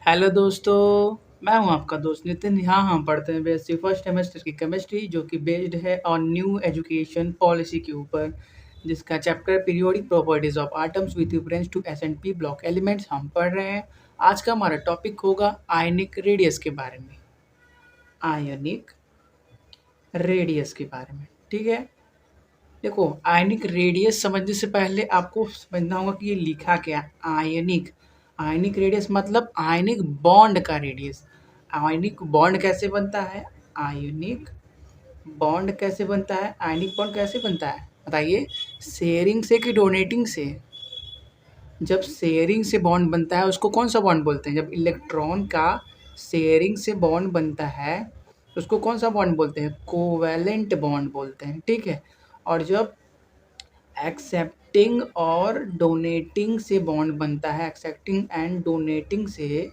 Hello दोस्तों, मैं हूं आपका दोस्त नितिन। यहाँ हम पढ़ते हैं बीएससी फर्स्ट सेमेस्टर की केमिस्ट्री, जो कि बेस्ड है ऑन न्यू एजुकेशन पॉलिसी के ऊपर, जिसका chapter periodic properties of atoms with reference to s and p block elements हम पढ़ रहे हैं। आज का हमारा टॉपिक होगा आयनिक रेडियस के बारे में। आयनिक रेडियस के बारे में, ठीक है। देखो, आयनिक रेडियस समझने से पहले आपको समझना होगा कि ये लिखा क्या है। आयनिक आयनिक रेडियस मतलब आयनिक बॉन्ड का रेडियस। आयनिक बॉन्ड कैसे बनता है? आयनिक बॉन्ड कैसे बनता है? आयनिक बॉन्ड कैसे बनता है बताइए? शेयरिंग से कि डोनेटिंग से? जब शेयरिंग से बॉन्ड बनता है उसको कौन सा बॉन्ड बोलते हैं? जब इलेक्ट्रॉन का शेयरिंग से बॉन्ड बनता है तो उसको कौन सा बॉन्ड बोलते हैं? कोवैलेंट बॉन्ड बोलते हैं, ठीक है। और जब एक्सेप्टिंग और डोनेटिंग से बॉन्ड बनता है, एक्सेप्टिंग एंड डोनेटिंग से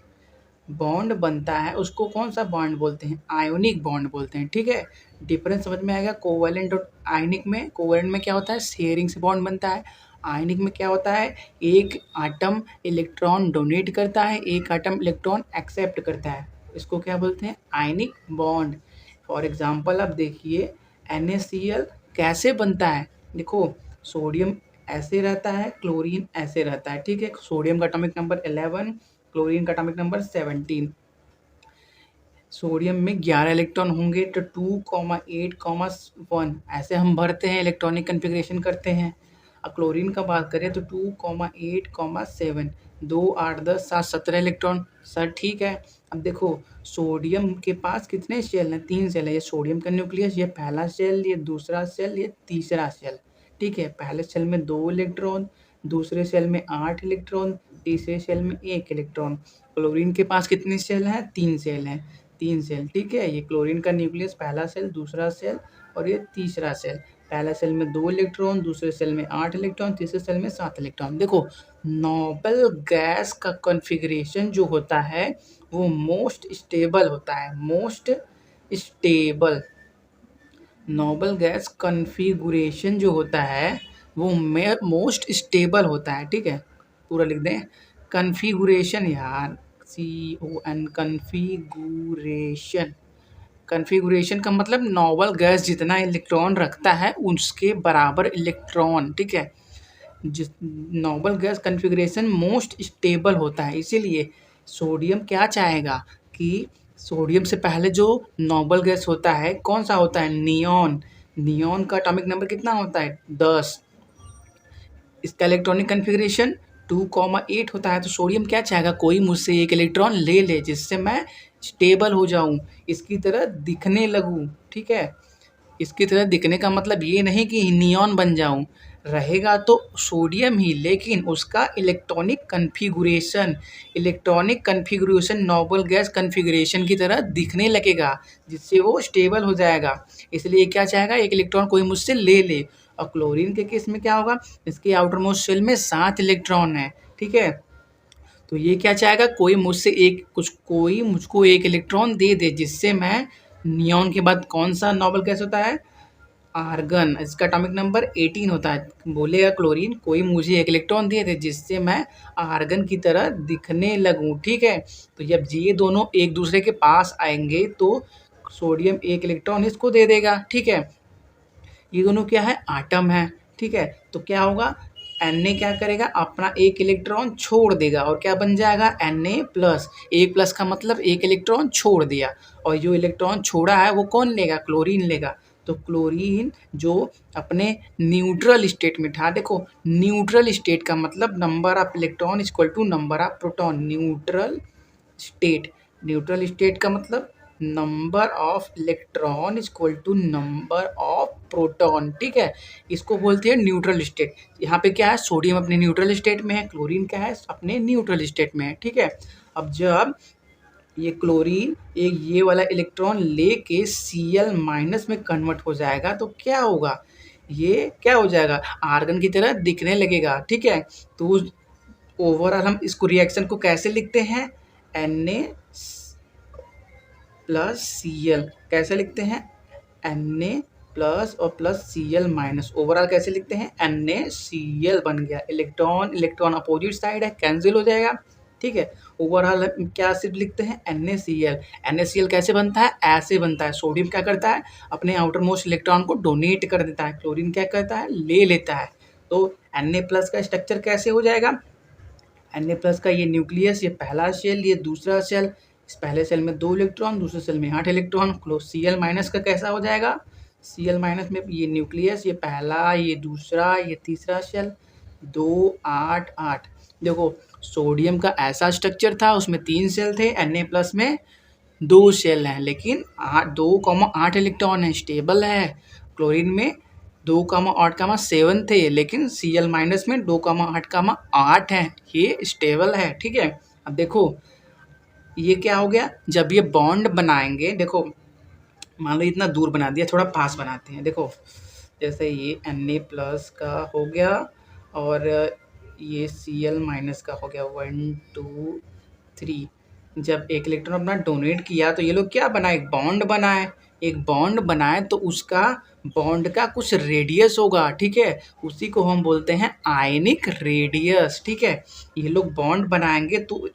बॉन्ड बनता है, उसको कौन सा बॉन्ड बोलते हैं? आयोनिक बॉन्ड बोलते हैं, ठीक है। डिफरेंस समझ में आएगा। कोवैलेंट और आयनिक में, कोवैलेंट में क्या होता है? शेयरिंग से बॉन्ड बनता है। आयनिक में क्या होता है? एक आटम इलेक्ट्रॉन डोनेट करता है, एक आटम इलेक्ट्रॉन एक्सेप्ट करता है। इसको क्या बोलते हैं? Ionic bond. फॉर एग्जाम्पल आप देखिए, NaCl कैसे बनता है? देखो, सोडियम ऐसे रहता है, क्लोरीन ऐसे रहता है, ठीक है। सोडियम का एटॉमिक नंबर 11, क्लोरीन का एटॉमिक नंबर 17। सोडियम में 11 इलेक्ट्रॉन होंगे तो 2,8,1 ऐसे हम भरते हैं, इलेक्ट्रॉनिक कन्फिग्रेशन करते हैं। अब क्लोरीन का बात करें तो 2,8,7, 2 8 10 7 17 इलेक्ट्रॉन। सर ठीक है। अब देखो, सोडियम के पास कितने शेल हैं? 3 शेल है। ये सोडियम का न्यूक्लियस, ये पहला शेल, ये दूसरा शेल, ये तीसरा शेल, ठीक है। पहले शेल में 2 इलेक्ट्रॉन, दूसरे शेल में 8 इलेक्ट्रॉन, तीसरे शेल में 1 इलेक्ट्रॉन। क्लोरीन के पास कितने शेल हैं? 3 शेल हैं। 3 सेल, ठीक है। ये क्लोरीन का न्यूक्लियस, पहला सेल, दूसरा सेल और ये तीसरा सेल। पहला सेल में 2 इलेक्ट्रॉन, दूसरे सेल में 8 इलेक्ट्रॉन, तीसरे सेल में 7 इलेक्ट्रॉन। देखो, नोबल गैस का कॉन्फ़िगरेशन जो होता है वो मोस्ट स्टेबल होता है। Most stable noble gas configuration जो होता है वो मोस्ट स्टेबल होता है, ठीक है। पूरा लिख दें, कॉन्फ़िगरेशन यार, CON, कॉन्फ़िगरेशन। कॉन्फ़िगरेशन का मतलब नोबल गैस जितना इलेक्ट्रॉन रखता है उसके बराबर इलेक्ट्रॉन, ठीक है। जिस noble gas configuration most stable होता है, इसीलिए सोडियम क्या चाहेगा कि सोडियम से पहले जो नोबल गैस होता है कौन सा होता है? नियॉन। नियॉन का एटॉमिक नंबर कितना होता है? 10। इसका इलेक्ट्रॉनिक कॉन्फ़िगरेशन 2,8 होता है। तो सोडियम क्या चाहेगा? कोई मुझसे एक इलेक्ट्रॉन ले ले जिससे मैं स्टेबल हो जाऊं, इसकी तरह दिखने लगूं, ठीक है। इसकी तरह दिखने का मतलब ये नहीं कि नियॉन बन जाऊं। रहेगा तो सोडियम ही, लेकिन उसका electronic configuration noble gas configuration की तरह दिखने लगेगा, जिससे वो स्टेबल हो जाएगा। इसलिए क्या चाहेगा? एक इलेक्ट्रॉन कोई मुझसे ले ले। और क्लोरीन के केस में क्या होगा? इसके आउटर मोस्ट शेल में 7 इलेक्ट्रॉन है, ठीक है। तो ये क्या चाहेगा? कोई मुझको एक इलेक्ट्रॉन दे दे जिससे मैं, नियॉन के बाद कौन सा नोबल गैस होता है? आर्गन। इसका एटॉमिक नंबर 18 होता है। बोलेगा क्लोरीन, कोई मुझे एक इलेक्ट्रॉन दे दे जिससे मैं आर्गन की तरह दिखने लगूं, ठीक है। तो जब ये दोनों एक दूसरे के पास आएंगे तो सोडियम एक इलेक्ट्रॉन इसको दे देगा, ठीक है। ये दोनों क्या है? आटम है, ठीक है। तो क्या होगा? Na क्या करेगा? अपना एक इलेक्ट्रॉन छोड़ देगा और क्या बन जाएगा? Na plus. एक प्लस का मतलब एक इलेक्ट्रॉन छोड़ दिया, और जो इलेक्ट्रॉन छोड़ा है वो कौन लेगा? क्लोरीन लेगा। तो क्लोरीन जो अपने न्यूट्रल स्टेट में था, देखो न्यूट्रल स्टेट का मतलब number of electron equal to number of proton. State neutral state का मतलब number of electron equal to number of proton, ठीक है। इसको बोलते हैं न्यूट्रल स्टेट। यहाँ पे क्या है? सोडियम अपने न्यूट्रल स्टेट में है, क्लोरीन क्या है? अपने न्यूट्रल स्टेट में है, ठीक है। अब जब ये क्लोरीन एक ये वाला इलेक्ट्रॉन लेके Cl माइनस में कन्वर्ट हो जाएगा तो क्या होगा? ये क्या हो जाएगा? आर्गन की तरह दिखने लगेगा, ठीक है। तो ओवरऑल हम इसको रिएक्शन को कैसे लिखते हैं? Na प्लस Cl कैसे लिखते हैं? Na प्लस और प्लस Cl माइनस। ओवरऑल कैसे लिखते हैं? NaCl बन गया। इलेक्ट्रॉन इलेक्ट्रॉन अपोजिट साइड है, कैंसिल हो जाएगा। ठीक है। ओवरऑल क्या सिर्फ लिखते हैं NaCl। NaCl कैसे बनता है? ऐसे बनता है। सोडियम क्या करता है? अपने आउटर मोस्ट इलेक्ट्रॉन को डोनेट कर देता है। क्लोरीन क्या करता है? ले लेता है। तो Na प्लस का स्ट्रक्चर कैसे हो जाएगा? Na प्लस का ये न्यूक्लियस, ये पहला शेल, ये दूसरा शेल, इस पहले सेल में 2 इलेक्ट्रॉन, दूसरे सेल में 8 इलेक्ट्रॉन। Cl माइनस का कैसा हो जाएगा? Cl माइनस में ये न्यूक्लियस, ये पहला, ये दूसरा, ये तीसरा शेल, 2 8 8। देखो सोडियम का ऐसा स्ट्रक्चर था, उसमें 3 सेल थे, Na प्लस में 2 शेल हैं, लेकिन 2,8 इलेक्ट्रॉन है, स्टेबल है। क्लोरीन में 2,8,7 थे, लेकिन Cl माइनस में 2,8,8 है, ये स्टेबल है। ठीक है। अब देखो ये क्या हो गया, जब ये बॉन्ड बनाएंगे, देखो मान लो इतना दूर बना दिया, थोड़ा पास बनाते हैं। देखो जैसे ये Na प्लस का हो गया और ये Cl माइनस का हो गया, 1 2 3। जब एक इलेक्ट्रॉन अपना डोनेट किया तो ये लोग क्या बनाए? एक बॉन्ड बनाए। एक बॉन्ड बनाए तो उसका बॉन्ड का कुछ रेडियस होगा, ठीक है, उसी को हम बोलते हैं आयनिक रेडियस। ठीक है। ये लोग बॉन्ड बनाएंगे तो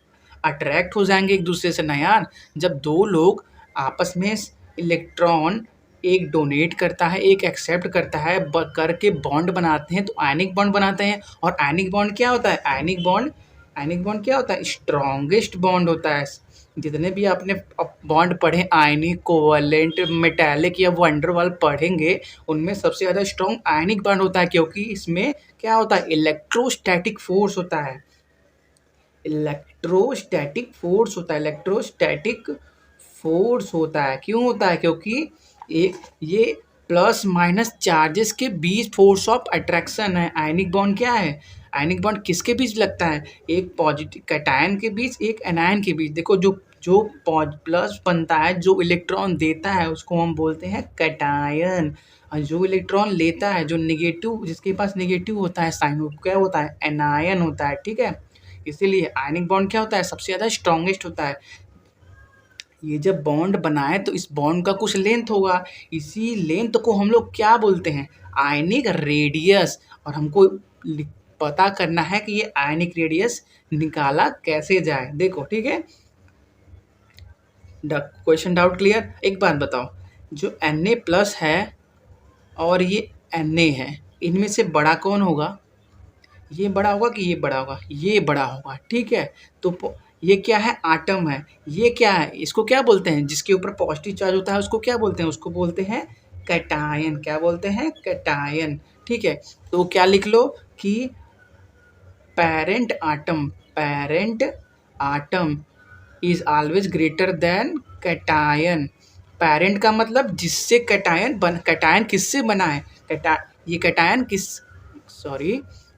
अट्रैक्ट हो जाएंगे एक दूसरे से ना यार। जब दो लोग आपस में इलेक्ट्रॉन, एक डोनेट करता है, एक एक्सेप्ट करता है, करके बॉन्ड बनाते हैं तो आयनिक बॉन्ड बनाते हैं। और आयनिक बॉन्ड क्या होता है? आयनिक बॉन्ड क्या होता है? स्ट्रॉन्गेस्ट बॉन्ड होता है। जितने भी आपने बॉन्ड पढ़े, आयनिक, कोवलेंट, मेटालिक या वंडरवाल पढ़ेंगे, उनमें सबसे ज़्यादा स्ट्रॉन्ग आयनिक बॉन्ड होता है, क्योंकि इसमें क्या होता है? इलेक्ट्रोस्टैटिक फोर्स होता है। इलेक्ट्रोस्टैटिक फोर्स होता है। क्यों होता है? क्योंकि ये प्लस माइनस चार्जेस के बीच फोर्स ऑफ अट्रैक्शन है। आयनिक बॉन्ड क्या है? आयनिक बॉन्ड किसके बीच लगता है? एक पॉजिटिव कैटायन के बीच, एक एनायन के बीच। देखो जो जो प्लस बनता है, जो इलेक्ट्रॉन देता है उसको हम बोलते हैं कैटायन, और जो इलेक्ट्रॉन लेता है, जो निगेटिव, जिसके पास निगेटिव होता है साइन, वो क्या होता है? एनायन होता है। ठीक है। इसीलिए आयनिक बॉन्ड क्या होता है? सबसे ज़्यादा स्ट्रॉन्गेस्ट होता है। ये जब बॉन्ड बनाए तो इस बॉन्ड का कुछ लेंथ होगा, इसी लेंथ को हम लोग क्या बोलते हैं? Ionic radius. और हमको पता करना है कि ये आयनिक रेडियस निकाला कैसे जाए। देखो ठीक है, क्वेश्चन डाउट क्लियर? एक बात बताओ, जो Na प्लस है और ये Na है, इनमें से बड़ा कौन होगा? ये बड़ा होगा कि ये बड़ा होगा? ये बड़ा होगा। ठीक है। तो ये क्या है? आटम है। ये क्या है? इसको क्या बोलते हैं? जिसके ऊपर पॉजिटिव चार्ज होता है उसको क्या बोलते हैं? उसको बोलते हैं कैटायन। क्या बोलते हैं? कैटायन। ठीक है। तो क्या लिख लो कि parent atom is always greater than cation. Parent का मतलब जिससे कैटायन किससे बना है? ये कैटायन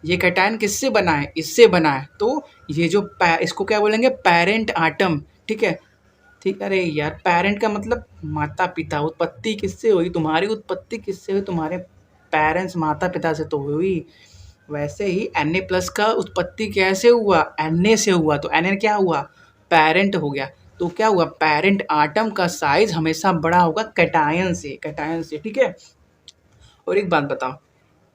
ये कैटायन किससे बना है? इससे बना है। तो ये जो इसको क्या बोलेंगे? Parent atom. ठीक है। ठीक। अरे यार, पैरेंट का मतलब माता पिता। उत्पत्ति किससे हुई? तुम्हारी उत्पत्ति किससे हुई? तुम्हारे पेरेंट्स, माता पिता से तो हुई। वैसे ही Na प्लस का उत्पत्ति कैसे हुआ? Na से हुआ। तो Na क्या हुआ? पैरेंट हो गया। तो क्या हुआ? पैरेंट आटम का साइज हमेशा बड़ा होगा कैटायन से। ठीक है। और एक बात बताओ,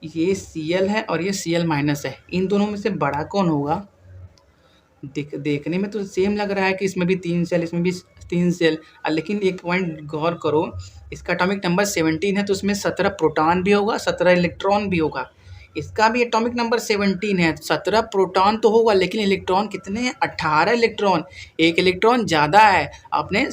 ये Cl है और ये Cl माइनस है, इन दोनों में से बड़ा कौन होगा? देखने में तो सेम लग रहा है कि इसमें भी 3 सेल, इसमें भी 3 सेल, लेकिन एक पॉइंट गौर करो, इसका एटॉमिक नंबर 17 है तो इसमें 17 प्रोटॉन भी होगा, 17 इलेक्ट्रॉन भी होगा। इसका भी एटॉमिक नंबर 17 है, 17 प्रोटॉन तो होगा, लेकिन इलेक्ट्रॉन कितने हैं? 18 इलेक्ट्रॉन। एक इलेक्ट्रॉन ज़्यादा है। अपने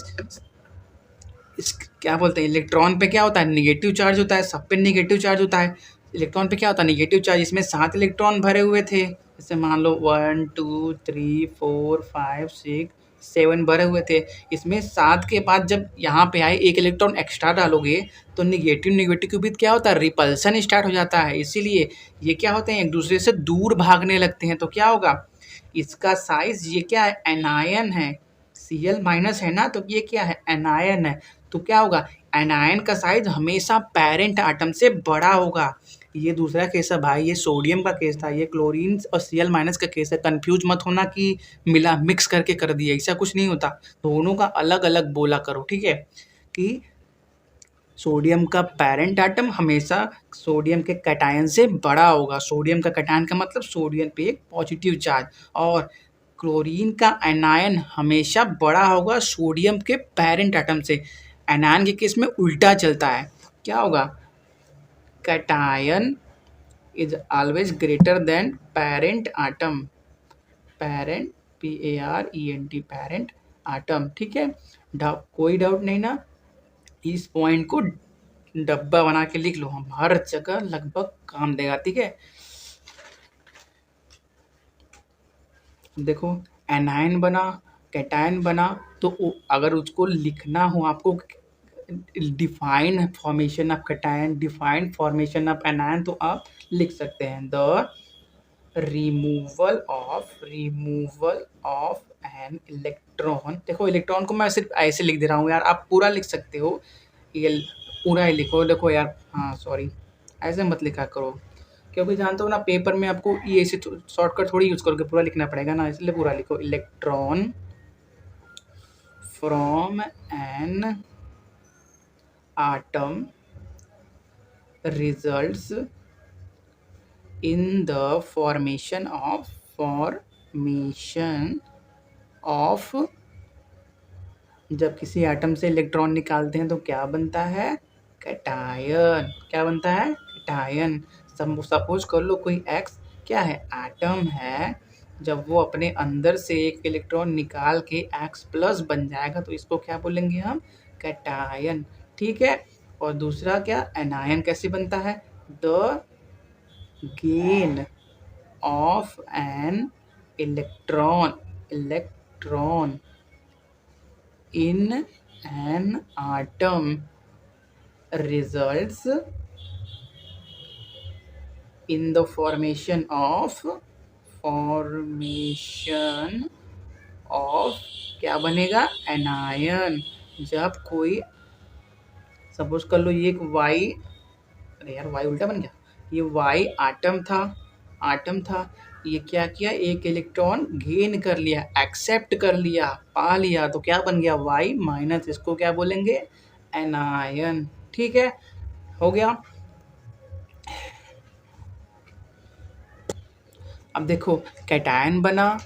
इस क्या बोलते हैं, इलेक्ट्रॉन पे क्या होता है? निगेटिव चार्ज होता है। सब पे निगेटिव चार्ज होता है। इलेक्ट्रॉन पे क्या होता है? Negative charge. इसमें 7 इलेक्ट्रॉन भरे हुए थे, जैसे मान लो 1 2 3 4 5 6 7 भरे हुए थे। इसमें 7 के बाद जब यहाँ पे आए एक इलेक्ट्रॉन एक्स्ट्रा डालोगे तो निगेटिव के बीच क्या होता है? रिपल्सन स्टार्ट हो जाता है। इसीलिए ये क्या होते हैं? एक दूसरे से दूर भागने लगते हैं। तो क्या होगा? इसका साइज, ये क्या है? एनायन है। Cl माइनस है ना, तो ये क्या है? एनायन है। तो क्या होगा? एनायन का साइज हमेशा पेरेंट आटम से बड़ा होगा। ये दूसरा केस है भाई, ये सोडियम का केस था, ये क्लोरीन और Cl माइनस का केस है। कंफ्यूज मत होना कि मिला मिक्स करके कर दिया, ऐसा कुछ नहीं होता। दोनों का अलग अलग बोला करो। ठीक है। कि सोडियम का पेरेंट आटम हमेशा सोडियम के कैटायन से बड़ा होगा। सोडियम का कैटायन का मतलब सोडियम पे एक पॉजिटिव चार्ज, और क्लोरीन का एनायन हमेशा बड़ा होगा सोडियम के पेरेंट एटम से। एनायन के केस में उल्टा चलता है, क्या होगा? Cation is always greater than parent atom, parent PARENT parent atom. ठीक है, कोई डाउट नहीं ना? इस पॉइंट को डब्बा बना के लिख लो, हम हर जगह लगभग काम देगा। ठीक है, देखो एनायन बना, कैटायन बना, तो अगर उसको लिखना हो आपको define formation of cation, define formation of anion, तो आप लिख सकते हैं the removal of an electron. देखो इलेक्ट्रॉन को मैं सिर्फ ऐसे लिख दे रहा हूँ यार, आप पूरा लिख सकते हो, ये पूरा ही लिखो। देखो यार, हाँ सॉरी, ऐसे मत लिखा करो, क्योंकि जानते हो ना पेपर में आपको ये ऐसे शॉर्टकट थोड़ी यूज करोगे, पूरा लिखना पड़ेगा ना, इसलिए पूरा लिखो। Electron from an atom results in the formation of जब किसी एटम से इलेक्ट्रॉन निकालते हैं तो क्या बनता है? कैटायन। क्या बनता है? कैटायन। सपोज कर लो कोई एक्स क्या है? एटम है। जब वो अपने अंदर से एक इलेक्ट्रॉन निकाल के एक्स प्लस बन जाएगा तो इसको क्या बोलेंगे हम? कैटायन। ठीक है, और दूसरा क्या? एनायन कैसे बनता है? The gain of an electron in an atom results in the formation of क्या बनेगा? एनायन। जब कोई सपोज कर लो ये एक वाई, अरे यार वाई उल्टा बन गया, ये वाई आटम था, ये क्या किया? एक इलेक्ट्रॉन गेन कर लिया, एक्सेप्ट कर लिया, पा लिया, तो क्या बन गया? Y minus. इसको क्या बोलेंगे? एनायन। ठीक है, हो गया। अब देखो कैटायन बना,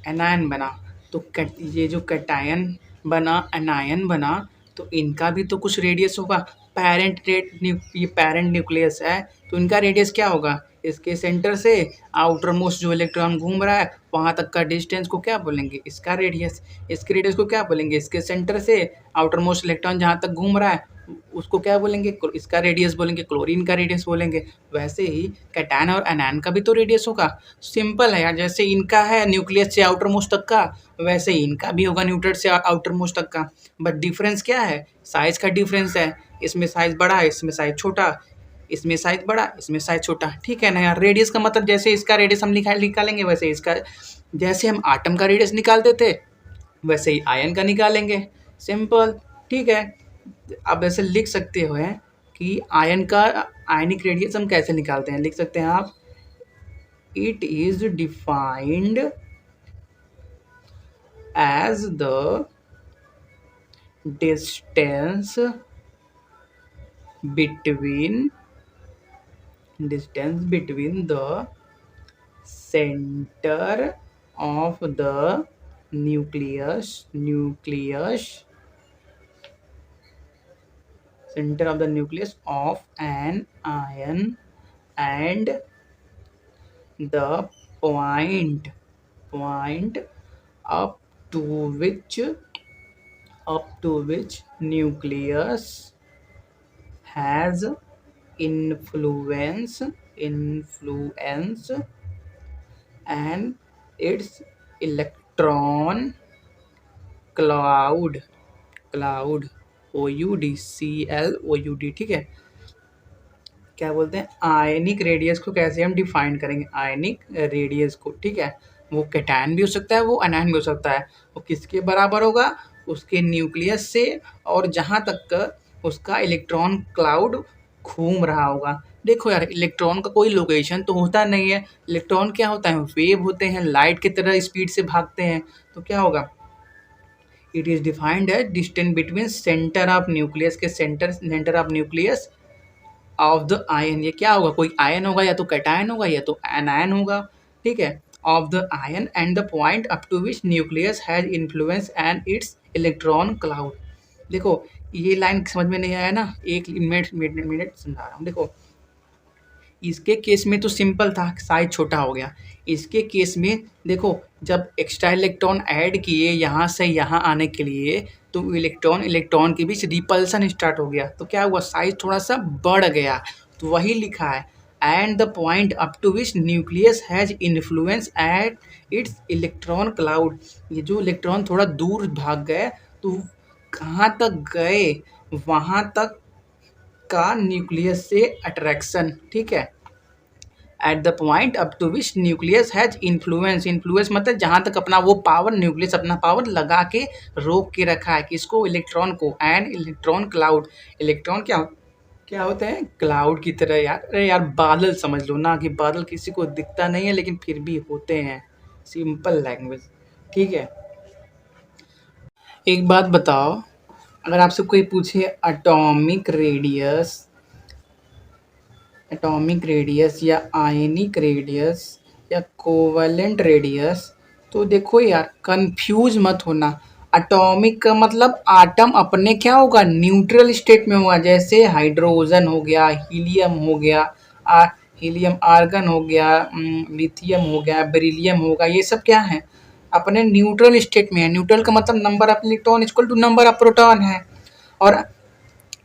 एनायन बना, तो ये जो कैटायन बना, एनायन बना, तो इनका भी तो कुछ रेडियस होगा। ये पेरेंट न्यूक्लियस है, तो इनका रेडियस क्या होगा? इसके सेंटर से आउटर मोस्ट जो इलेक्ट्रॉन घूम रहा है वहां तक का डिस्टेंस को क्या बोलेंगे? इसका रेडियस। इसके रेडियस को क्या बोलेंगे? इसके सेंटर से आउटर मोस्ट इलेक्ट्रॉन जहां तक घूम रहा है उसको क्या बोलेंगे? इसका रेडियस बोलेंगे, क्लोरीन का रेडियस बोलेंगे। वैसे ही कैटायन और एनायन का भी तो रेडियस होगा। सिंपल है यार, जैसे इनका है न्यूक्लियस से आउटर मोस्ट तक का, वैसे ही इनका भी होगा न्यूक्लियस से आउटर मोस्ट तक का। बट डिफरेंस क्या है? साइज का डिफरेंस है, इसमें साइज बड़ा है, इसमें साइज छोटा, इसमें साइज बड़ा, इसमें साइज छोटा। ठीक है ना यार? रेडियस का मतलब जैसे इसका रेडियस हम निकालेंगे, वैसे इसका, जैसे हम आटम का रेडियस निकालते थे वैसे ही आयन का निकालेंगे। सिंपल। ठीक है, अब ऐसे लिख सकते हो है कि आयन का आयनिक रेडियस हम कैसे निकालते हैं? लिख सकते हैं आप, it is defined as the distance between the center of the nucleus of an ion and the point up to which nucleus has influence and its electron cloud CLOUD। ठीक है, क्या बोलते हैं? आयनिक रेडियस को कैसे हम define करेंगे? Ionic radius को, ठीक है, वो कैटायन भी हो सकता है, वो एनायन भी हो सकता है। वो किसके बराबर होगा? उसके न्यूक्लियस से और जहाँ तक उसका इलेक्ट्रॉन क्लाउड घूम रहा होगा। देखो यार, इलेक्ट्रॉन का कोई लोकेशन तो होता नहीं है। इलेक्ट्रॉन क्या होता है? वेव होते हैं, लाइट की तरह स्पीड से भागते हैं। तो क्या होगा? It is defined as distance between centre of nucleus के centre of nucleus of the ion. ये क्या होगा? कोई आयन होगा, या तो कैटायन होगा या तो एनायन होगा। ठीक है, of the ion and the point up to which nucleus has influence and its electron cloud। देखो ये लाइन समझ में नहीं आया ना, एक मिनट मिनट मिनट समझा रहा हूँ। देखो इसके केस में तो सिंपल था, साइज छोटा हो गया। इसके केस में देखो जब एक्स्ट्रा इलेक्ट्रॉन ऐड किए यहाँ से यहाँ आने के लिए, तो इलेक्ट्रॉन इलेक्ट्रॉन के बीच रिपल्सन स्टार्ट हो गया, तो क्या हुआ, साइज थोड़ा सा बढ़ गया। तो वही लिखा है and the point up to which nucleus has influence at its electron cloud. ये जो इलेक्ट्रॉन थोड़ा दूर भाग गए तो कहाँ तक गए, वहाँ तक का न्यूक्लियस से अट्रैक्शन, ठीक है। At the point up to which nucleus has influence, influence मतलब जहाँ तक अपना वो पावर, न्यूक्लियस अपना पावर लगा के रोक के रखा है, किसको, इलेक्ट्रॉन को। एंड इलेक्ट्रॉन क्लाउड, इलेक्ट्रॉन क्या क्या होते हैं, क्लाउड की तरह यार। अरे यार बादल समझ लो ना, कि बादल किसी को दिखता नहीं है लेकिन फिर भी होते हैं, सिंपल लैंग्वेज, ठीक है। एक बात बताओ, अगर आपसे कोई पूछे एटॉमिक रेडियस या आयनिक रेडियस या कोवलेंट रेडियस, तो देखो यार कंफ्यूज मत होना। एटॉमिक का मतलब आटम अपने क्या होगा, न्यूट्रल स्टेट में होगा, जैसे हाइड्रोजन हो गया, हीलियम हो गया, हीलियम आर्गन हो गया, लिथियम हो गया, बेरिलियम होगा, ये सब क्या है, अपने न्यूट्रल स्टेट में है। न्यूट्रल का मतलब number of electron equal to number of proton है। और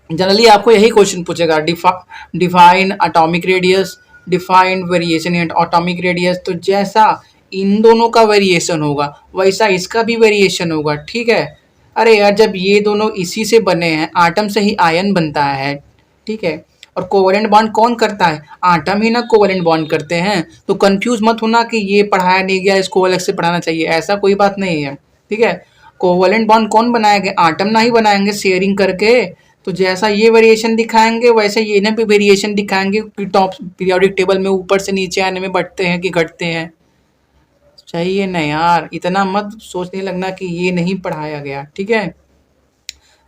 जनरली आपको यही क्वेश्चन पूछेगा, define atomic radius, define variation in atomic radius. तो जैसा इन दोनों का वेरिएशन होगा वैसा इसका भी वेरिएशन होगा, ठीक है। अरे यार जब ये दोनों इसी से बने हैं, आटम से ही आयन बनता है, ठीक है। और कोवलेंट बॉन्ड कौन करता है, आटम ही ना कोवलेंट बॉन्ड करते हैं। तो कंफ्यूज मत होना कि ये पढ़ाया नहीं गया, इसको अलग से पढ़ाना चाहिए, ऐसा कोई बात नहीं है, ठीक है। कोवलेंट बॉन्ड कौन बनाएंगे, आटम ना ही बनाएंगे शेयरिंग करके। तो जैसा ये वेरिएशन दिखाएंगे वैसे ये ना भी वेरिएशन दिखाएंगे कि टॉप पीरियोडिक टेबल में ऊपर से नीचे आने में बढ़ते हैं कि घटते हैं। चाहिए ना यार, इतना मत सोचने लगना कि ये नहीं पढ़ाया गया, ठीक है।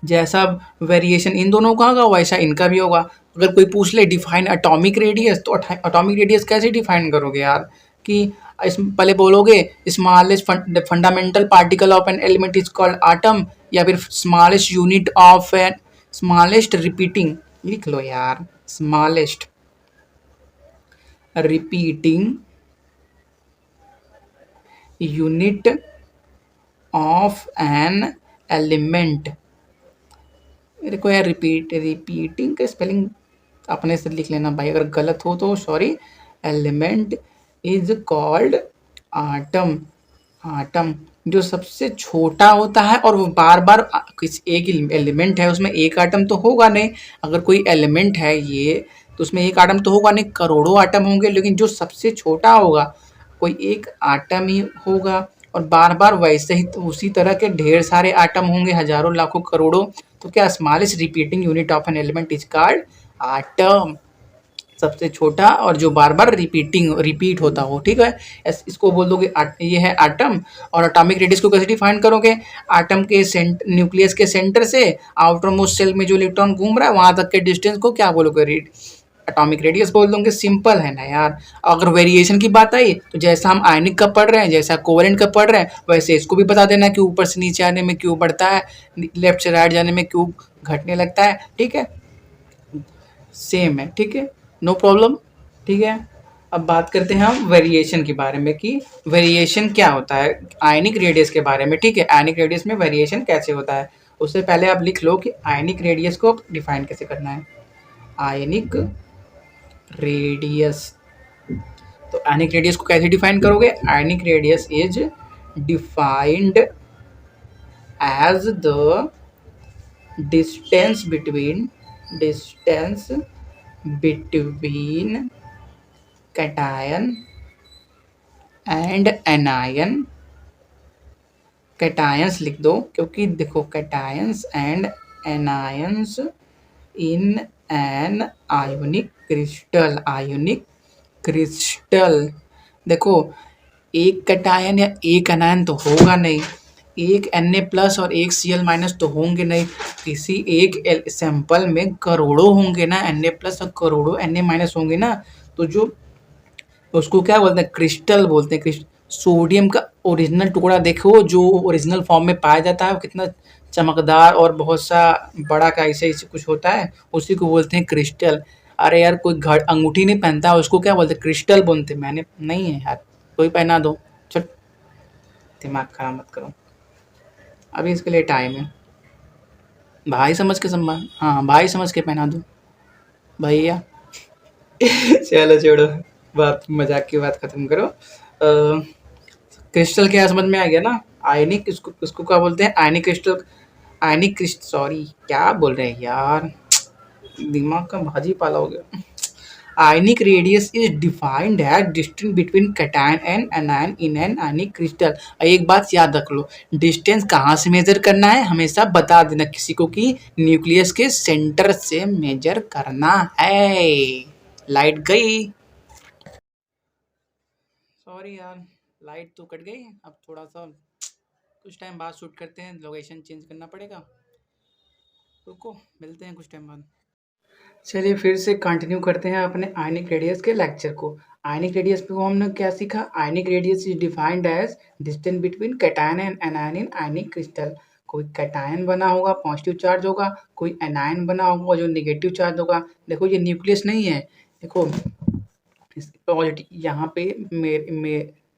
जैसा वेरिएशन इन दोनों का होगा वैसा इनका भी होगा। अगर कोई पूछ ले डिफाइन एटॉमिक रेडियस, तो एटॉमिक रेडियस कैसे डिफाइन करोगे यार, कि इस पहले बोलोगे smallest fundamental particle of an element is called atom, या फिर smallest unit of an smallest repeating, लिख लो यार, smallest repeating unit of an element. मेरे को यार रिपीटिंग का स्पेलिंग अपने से लिख लेना भाई, अगर गलत हो तो sorry. Element is called atom, atom जो सबसे छोटा होता है, और वो बार बार किस एक एलिमेंट है उसमें एक आटम तो होगा नहीं। अगर कोई एलिमेंट है ये, तो उसमें एक आटम तो होगा नहीं, करोड़ों आटम होंगे, लेकिन जो सबसे छोटा होगा कोई एक आटम ही होगा। और बार बार वैसे ही तो उसी तरह के ढेर सारे आटम होंगे, हजारों लाखों करोड़ों। तो क्या, smallest repeating unit of an element is called atom, सबसे छोटा और जो बार बार रिपीट होता हो, ठीक है। इसको बोल दोगे ये है आटम। और एटॉमिक रेडियस को कैसे डिफाइन करोगे, आटम के न्यूक्लियस के सेंटर से आउटर मोस्ट सेल में जो इलेक्ट्रॉन घूम रहा है वहां तक के डिस्टेंस को क्या बोलोगे, एटॉमिक रेडियस बोल दोगे। सिंपल है ना यार। अगर वेरिएशन की बात आई तो जैसा हम आयनिक का पढ़ रहे हैं, जैसा कोवलेंट का पढ़ रहे हैं, वैसे इसको भी बता देना कि ऊपर से नीचे आने में क्यों बढ़ता है, लेफ्ट से राइट जाने में क्यों घटने लगता है, ठीक है। सेम है, ठीक है, नो प्रॉब्लम, ठीक है। अब बात करते हैं हम वेरिएशन के बारे में, कि वेरिएशन क्या होता है आयनिक रेडियस के बारे में, ठीक है। आयनिक रेडियस में वेरिएशन कैसे होता है, उससे पहले आप लिख लो कि आयनिक रेडियस को डिफाइन कैसे करना है। आयनिक रेडियस, तो आयनिक रेडियस को कैसे डिफाइन करोगे, ionic radius is defined as the distance between cation and anion. Cations लिख दो, क्योंकि देखो cations and anions in an ionic crystal. देखो एक कैटायन या एक एनायन तो होगा नहीं, एक Na+ और एक Cl- तो होंगे नहीं। किसी एक सैंपल में करोड़ों होंगे ना Na+ और करोड़ों Na- होंगे ना। तो जो उसको क्या बोलते हैं, क्रिस्टल बोलते हैं। सोडियम का ओरिजिनल टुकड़ा देखो, जो ओरिजिनल फॉर्म में पाया जाता है वो कितना चमकदार और बहुत सा बड़ा का ऐसे-ऐसे कुछ होता है, उसी को बोलते हैं क्रिस्टल। अरे यार कोई घ अंगूठी नहीं पहनता है उसको क्या बोलते हैं? क्रिस्टल बोलते हैं। मैंने नहीं है यार, कोई पहना दो। चल दिमाग खराब मत करो, अभी इसके लिए टाइम है। भाई समझ के हाँ, भाई समझ के पहना दो भैया। चलो छोड़ो, बात मज़ाक की बात खत्म करो। क्रिस्टल क्या समझ में आ गया ना? आयनिक इसको इसको क्या बोलते हैं? आयनिक क्रिस्टल। आयनिक क्रिस्ट सॉरी क्या बोल रहे हैं यार, दिमाग का भाजी पाला हो गया। Ionic radius is defined as distance between cation and anion in an ionic crystal. एक बात याद रख लो, डिस्टेंस कहाँ से मेजर करना है हमेशा बता देना किसी को कि न्यूक्लियस के सेंटर से मेजर करना है। लाइट गई। सॉरी यार, लाइट तो कट गई। अब थोड़ा सा कुछ टाइम बाद शूट करते हैं, लोकेशन चेंज करना पड़ेगा। रुको, मिलते हैं कुछ टाइम बाद। चलिए फिर से कंटिन्यू करते हैं अपने आयनिक रेडियस के लेक्चर को। आयनिक रेडियस पे हमने क्या सीखा? Ionic radius is defined as distance between cation and anion in ionic crystal. कोई कैटायन बना होगा पॉजिटिव चार्ज होगा, कोई एनायन बना होगा जो नेगेटिव चार्ज होगा। देखो ये न्यूक्लियस नहीं है, देखो पॉजिटिव यहाँ पे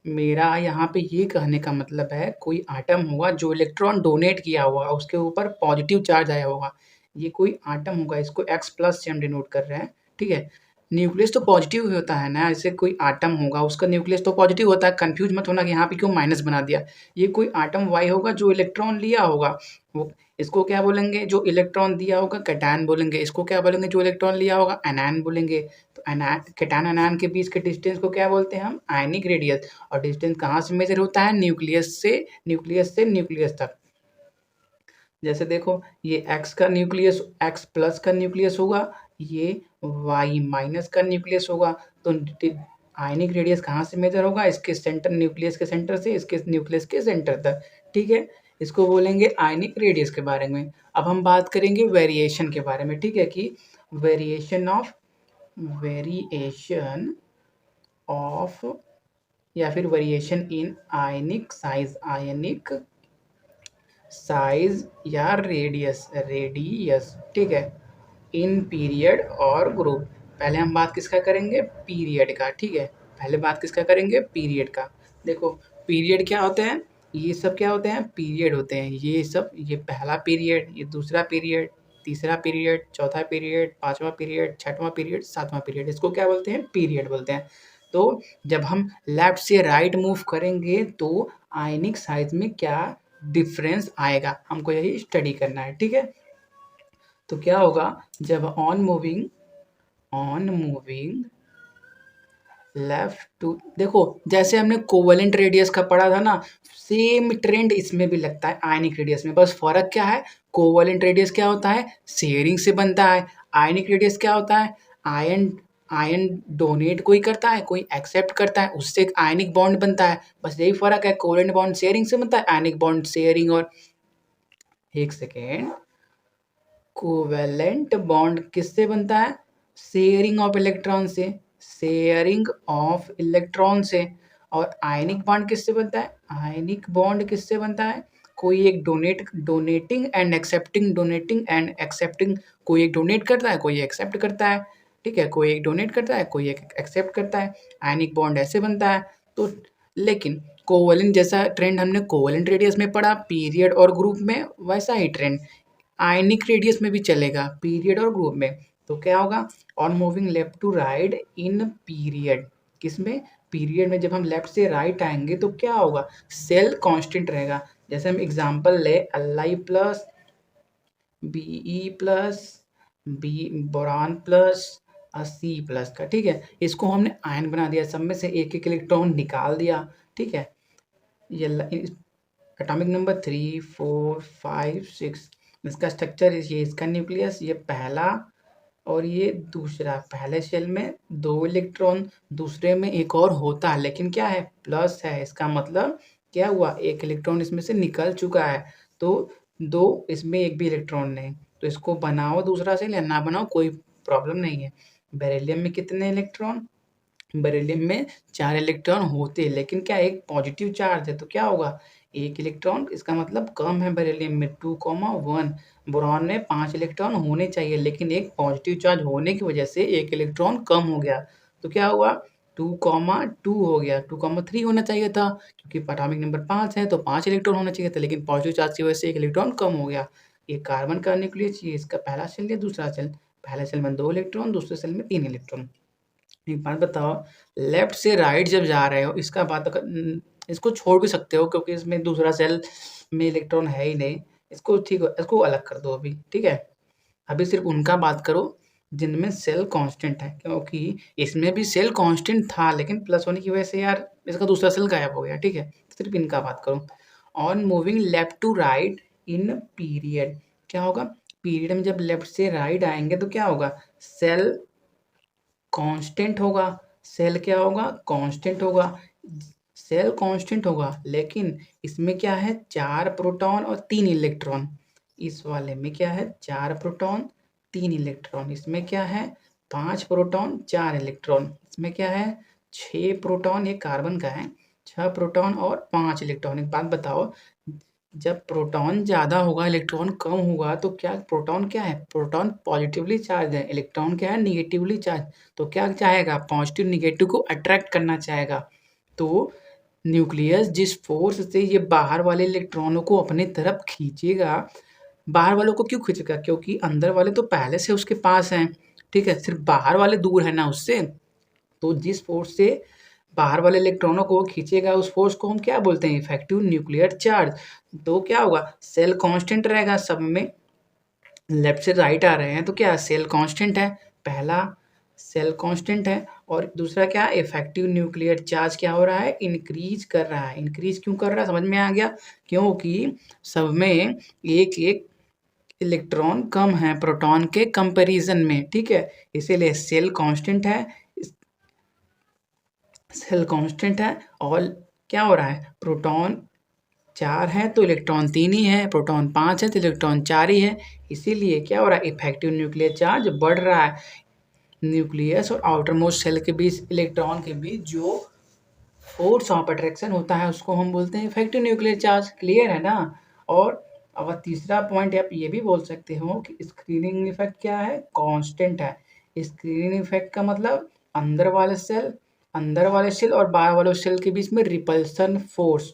मेरा यहाँ पे ये कहने का मतलब है कोई आटम होगा जो इलेक्ट्रॉन डोनेट किया होगा, उसके ऊपर पॉजिटिव चार्ज आया होगा। ये कोई आटम होगा, इसको एक्स प्लस से हम डिनोट कर रहे हैं, ठीक है। न्यूक्लियस तो पॉजिटिव ही होता है ना, जैसे कोई आटम होगा उसका न्यूक्लियस तो पॉजिटिव होता है। कंफ्यूज मत होना कि यहाँ पे क्यों माइनस बना दिया। ये कोई आटम वाई होगा जो इलेक्ट्रॉन लिया होगा, वो इसको क्या बोलेंगे? जो इलेक्ट्रॉन दिया होगा कैटायन बोलेंगे। इसको क्या बोलेंगे? जो इलेक्ट्रॉन लिया होगा एनायन बोलेंगे। तो एनायन कैटायन एनायन के बीच के डिस्टेंस को क्या बोलते हैं हम? Ionic radius. और डिस्टेंस कहाँ से मेजर होता है? न्यूक्लियस से न्यूक्लियस तक। जैसे देखो ये एक्स का न्यूक्लियस, एक्स प्लस का न्यूक्लियस होगा, ये वाई माइनस का न्यूक्लियस होगा। तो आयनिक रेडियस कहाँ से मेजर होगा? इसके सेंटर, न्यूक्लियस के सेंटर से इसके न्यूक्लियस के सेंटर तक, ठीक है। इसको बोलेंगे आयनिक रेडियस के बारे में। अब हम बात करेंगे वेरिएशन के बारे में, ठीक है, कि वेरिएशन ऑफ या फिर वेरिएशन इन आयनिक साइज या रेडियस, ठीक है, इन पीरियड और ग्रुप। पहले हम बात किसका करेंगे? पीरियड का, ठीक है। पहले बात किसका करेंगे? पीरियड का। देखो पीरियड क्या होते हैं? ये सब क्या होते हैं? पीरियड होते हैं ये सब। ये पहला पीरियड, ये दूसरा पीरियड, तीसरा पीरियड, चौथा पीरियड, पांचवा पीरियड, छठवां पीरियड, सातवां पीरियड, इसको क्या बोलते हैं? पीरियड बोलते हैं। तो जब हम लेफ्ट से राइट मूव करेंगे तो आयनिक साइज में क्या डिफरेंस आएगा, हमको यही स्टडी करना है, ठीक है। तो क्या होगा जब ऑन मूविंग लेफ्ट टू, देखो जैसे हमने कोवेलेंट रेडियस का पढ़ा था ना, सेम ट्रेंड इसमें भी लगता है आयनिक रेडियस में। बस फर्क क्या है? कोवेलेंट रेडियस क्या होता है? शेयरिंग से बनता है। आयनिक रेडियस क्या होता है? आयन आयन डोनेट कोई करता है, कोई एक्सेप्ट करता है, उससे एक आयनिक बॉन्ड बनता है। बस यही फर्क है, कोवेलेंट बॉन्ड शेयरिंग से बनता है, आयनिक बॉन्ड शेयरिंग और एक सेकेंड, कोवेलेंट बॉन्ड किससे बनता है? शेयरिंग ऑफ इलेक्ट्रॉन से, शेयरिंग ऑफ इलेक्ट्रॉन से। और आयनिक बॉन्ड किससे बनता है? आयनिक बॉन्ड किससे बनता है? कोई एक डोनेटिंग एंड एक्सेप्टिंग, कोई एक डोनेट करता है, कोई एक्सेप्ट करता है, ठीक है। कोई एक डोनेट करता है, कोई एक एक्सेप्ट करता है। आयनिक बॉन्ड ऐसे बनता है। तो लेकिन कोवेलेंट जैसा ट्रेंड हमने कोवेलेंट रेडियस में पढ़ा, पीरियड और ग्रुप में, वैसा ही ट्रेंड आयनिक रेडियस में भी चलेगा, पीरियड और ग्रुप में। तो क्या होगा? On moving left to right in period, किसमें? पीरियड में। जब हम लेफ्ट से राइट आएंगे तो क्या होगा? सेल कांस्टेंट रहेगा। जैसे हम एग्जांपल ले Li plus, Be plus, B boron plus, C plus का, ठीक है। इसको हमने आयन बना दिया, सब में से एक एक इलेक्ट्रॉन निकाल दिया, ठीक है। ये एटॉमिक नंबर 3 4 5 6, इसका स्ट्रक्चर ये, इसका न्यूक्लियस, ये पहला और ये दूसरा। पहले शेल में 2 इलेक्ट्रॉन, दूसरे में एक और होता है, लेकिन क्या है? प्लस है। इसका मतलब क्या हुआ? एक इलेक्ट्रॉन इसमें से निकल चुका है। तो 2, इसमें एक भी इलेक्ट्रॉन नहीं। तो इसको बनाओ दूसरा शेल या ना बनाओ कोई प्रॉब्लम नहीं है। बेरिलियम में कितने इलेक्ट्रॉन? बेरिलियम में 4 इलेक्ट्रॉन होते हैं, लेकिन क्या एक पॉजिटिव चार्ज है तो क्या होगा, एक इलेक्ट्रॉन, इसका मतलब कम है बेरिलियम में 2,1। बोरॉन में 5 इलेक्ट्रॉन होने चाहिए, लेकिन एक पॉजिटिव चार्ज होने की वजह से एक इलेक्ट्रॉन कम हो गया, तो क्या हुआ, 2,2 हो गया। 2,3 होना चाहिए था, क्योंकि एटॉमिक नंबर 5 है तो 5 इलेक्ट्रॉन होना चाहिए था, लेकिन पॉजिटिव चार्ज की वजह से एक इलेक्ट्रॉन कम हो गया। ये कार्बन का न्यूक्लियस, ये इसका पहला शेल या दूसरा शेल, पहले शेल में 2 इलेक्ट्रॉन, दूसरे शेल में 3 इलेक्ट्रॉन। एक बात बताओ, लेफ्ट से राइट जब जा रहे हो, इसका बात इसको छोड़ भी सकते हो क्योंकि इसमें दूसरा सेल में इलेक्ट्रॉन है ही नहीं, इसको ठीक है, इसको अलग कर दो अभी, ठीक है। अभी सिर्फ उनका बात करो जिनमें सेल कांस्टेंट है, क्योंकि इसमें भी सेल कांस्टेंट था, लेकिन प्लस होने की वजह से यार इसका दूसरा सेल गायब हो गया, ठीक है। सिर्फ इनका बात करो। On moving left to right in period, क्या होगा, पीरियड में जब लेफ्ट से राइट आएंगे तो क्या होगा, सेल कांस्टेंट होगा, सेल क्या होगा, कांस्टेंट होगा, सेल कांस्टेंट होगा, लेकिन इसमें क्या है, 4 प्रोटॉन और 3 इलेक्ट्रॉन। इस वाले में क्या है, 4 प्रोटॉन 3 इलेक्ट्रॉन। इसमें क्या है, 5 प्रोटॉन 4 इलेक्ट्रॉन। इसमें क्या है, 6 प्रोटॉन, ये कार्बन का है, 6 प्रोटॉन और 5 इलेक्ट्रॉन। एक बात बताओ, जब प्रोटॉन ज़्यादा होगा इलेक्ट्रॉन कम होगा तो क्या, प्रोटॉन क्या है, प्रोटॉन पॉजिटिवली चार्ज है, इलेक्ट्रॉन क्या है, निगेटिवली चार्ज। तो क्या चाहेगा, पॉजिटिव निगेटिव को अट्रैक्ट करना चाहेगा। तो न्यूक्लियस जिस फोर्स से ये बाहर वाले इलेक्ट्रॉनों को अपनी तरफ खींचेगा, बाहर वालों को क्यों खींचेगा, क्योंकि अंदर वाले तो पहले से उसके पास हैं, ठीक है, सिर्फ बाहर वाले दूर है ना उससे। तो जिस फोर्स से बाहर वाले इलेक्ट्रॉनों को खींचेगा, उस फोर्स को हम क्या बोलते हैं, इफेक्टिव न्यूक्लियर चार्ज। तो क्या होगा, सेल कांस्टेंट रहेगा, सब में लेफ्ट से राइट आ रहे हैं तो क्या, सेल कांस्टेंट है, पहला सेल कांस्टेंट है, और दूसरा क्या, इफेक्टिव न्यूक्लियर चार्ज क्या हो रहा है, इंक्रीज कर रहा है। इंक्रीज क्यों कर रहा है, समझ में आ गया, क्योंकि सब में एक एक इलेक्ट्रॉन कम है प्रोटॉन के कंपैरिजन में, ठीक है, इसीलिए सेल कांस्टेंट है, सेल कांस्टेंट है। और क्या हो रहा है, प्रोटॉन 4 है तो इलेक्ट्रॉन 3 ही है, प्रोटॉन 5 है तो इलेक्ट्रॉन 4 ही है, इसीलिए क्या हो रहा है, इफेक्टिव न्यूक्लियर चार्ज बढ़ रहा है। न्यूक्लियस और आउटर मोस्ट सेल के बीच, इलेक्ट्रॉन के बीच जो फोर्स ऑफ अट्रैक्शन होता है उसको हम बोलते हैं इफेक्टिव न्यूक्लियर चार्ज। क्लियर है ना। और अब तीसरा पॉइंट आप ये भी बोल सकते हो कि स्क्रीनिंग इफेक्ट क्या है, कांस्टेंट है। स्क्रीनिंग इफेक्ट का मतलब अंदर वाले सेल और बाहर वाले सेल के बीच में रिपल्सन फोर्स।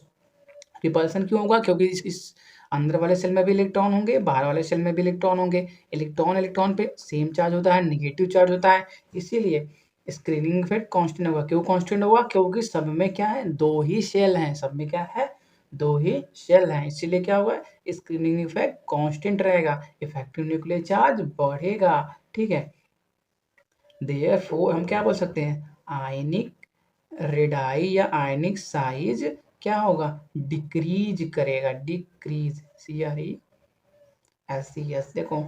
रिपल्सन क्यों होगा, क्योंकि इस अंदर वाले सेल में भी इलेक्ट्रॉन होंगे, बाहर वाले सेल में भी इलेक्ट्रॉन होंगे, इलेक्ट्रॉन इलेक्ट्रॉन पे सेम चार्ज होता है, नेगेटिव चार्ज होता है, इसीलिए स्क्रीनिंग इफेक्ट कांस्टेंट होगा। क्यों कांस्टेंट होगा, क्योंकि सब में क्या है, 2 ही शेल हैं, सब में क्या है, 2 ही शेल हैं, इसीलिए क्या होगा, स्क्रीनिंग इफेक्ट कांस्टेंट रहेगा, इफेक्टिव न्यूक्लियर चार्ज बढ़ेगा, ठीक है। देयरफॉर हम क्या बोल सकते हैं, आयनिक रेडाई या आयनिक साइज क्या होगा, डिक्रीज करेगा, डिक्रीज, CRESS। देखो,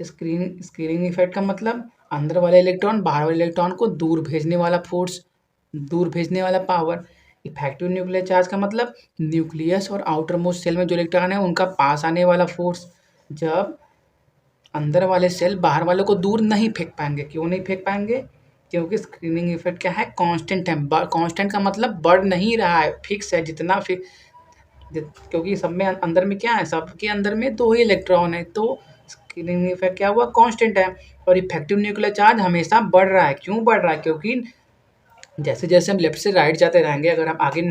स्क्रीनिंग इफेक्ट का मतलब अंदर वाले इलेक्ट्रॉन बाहर वाले इलेक्ट्रॉन को दूर भेजने वाला फोर्स, दूर भेजने वाला पावर। इफेक्टिव न्यूक्लियर चार्ज का मतलब न्यूक्लियस और आउटर मोस्ट सेल में जो इलेक्ट्रॉन है उनका पास आने वाला फोर्स। जब अंदर वाले सेल बाहर वालों को दूर नहीं फेंक पाएंगे, क्यों नहीं फेंक पाएंगे, क्योंकि स्क्रीनिंग इफेक्ट क्या है, कांस्टेंट है। कांस्टेंट का मतलब बढ़ नहीं रहा है, फिक्स है, जितना क्योंकि सब में अंदर में क्या है, सबके अंदर में 2 ही इलेक्ट्रॉन है, तो स्क्रीनिंग इफेक्ट क्या हुआ, कांस्टेंट है। और इफेक्टिव न्यूक्लियर चार्ज हमेशा बढ़ रहा है, क्यों बढ़ रहा है, क्योंकि जैसे जैसे हम लेफ्ट से राइट जाते रहेंगे, अगर हम आगे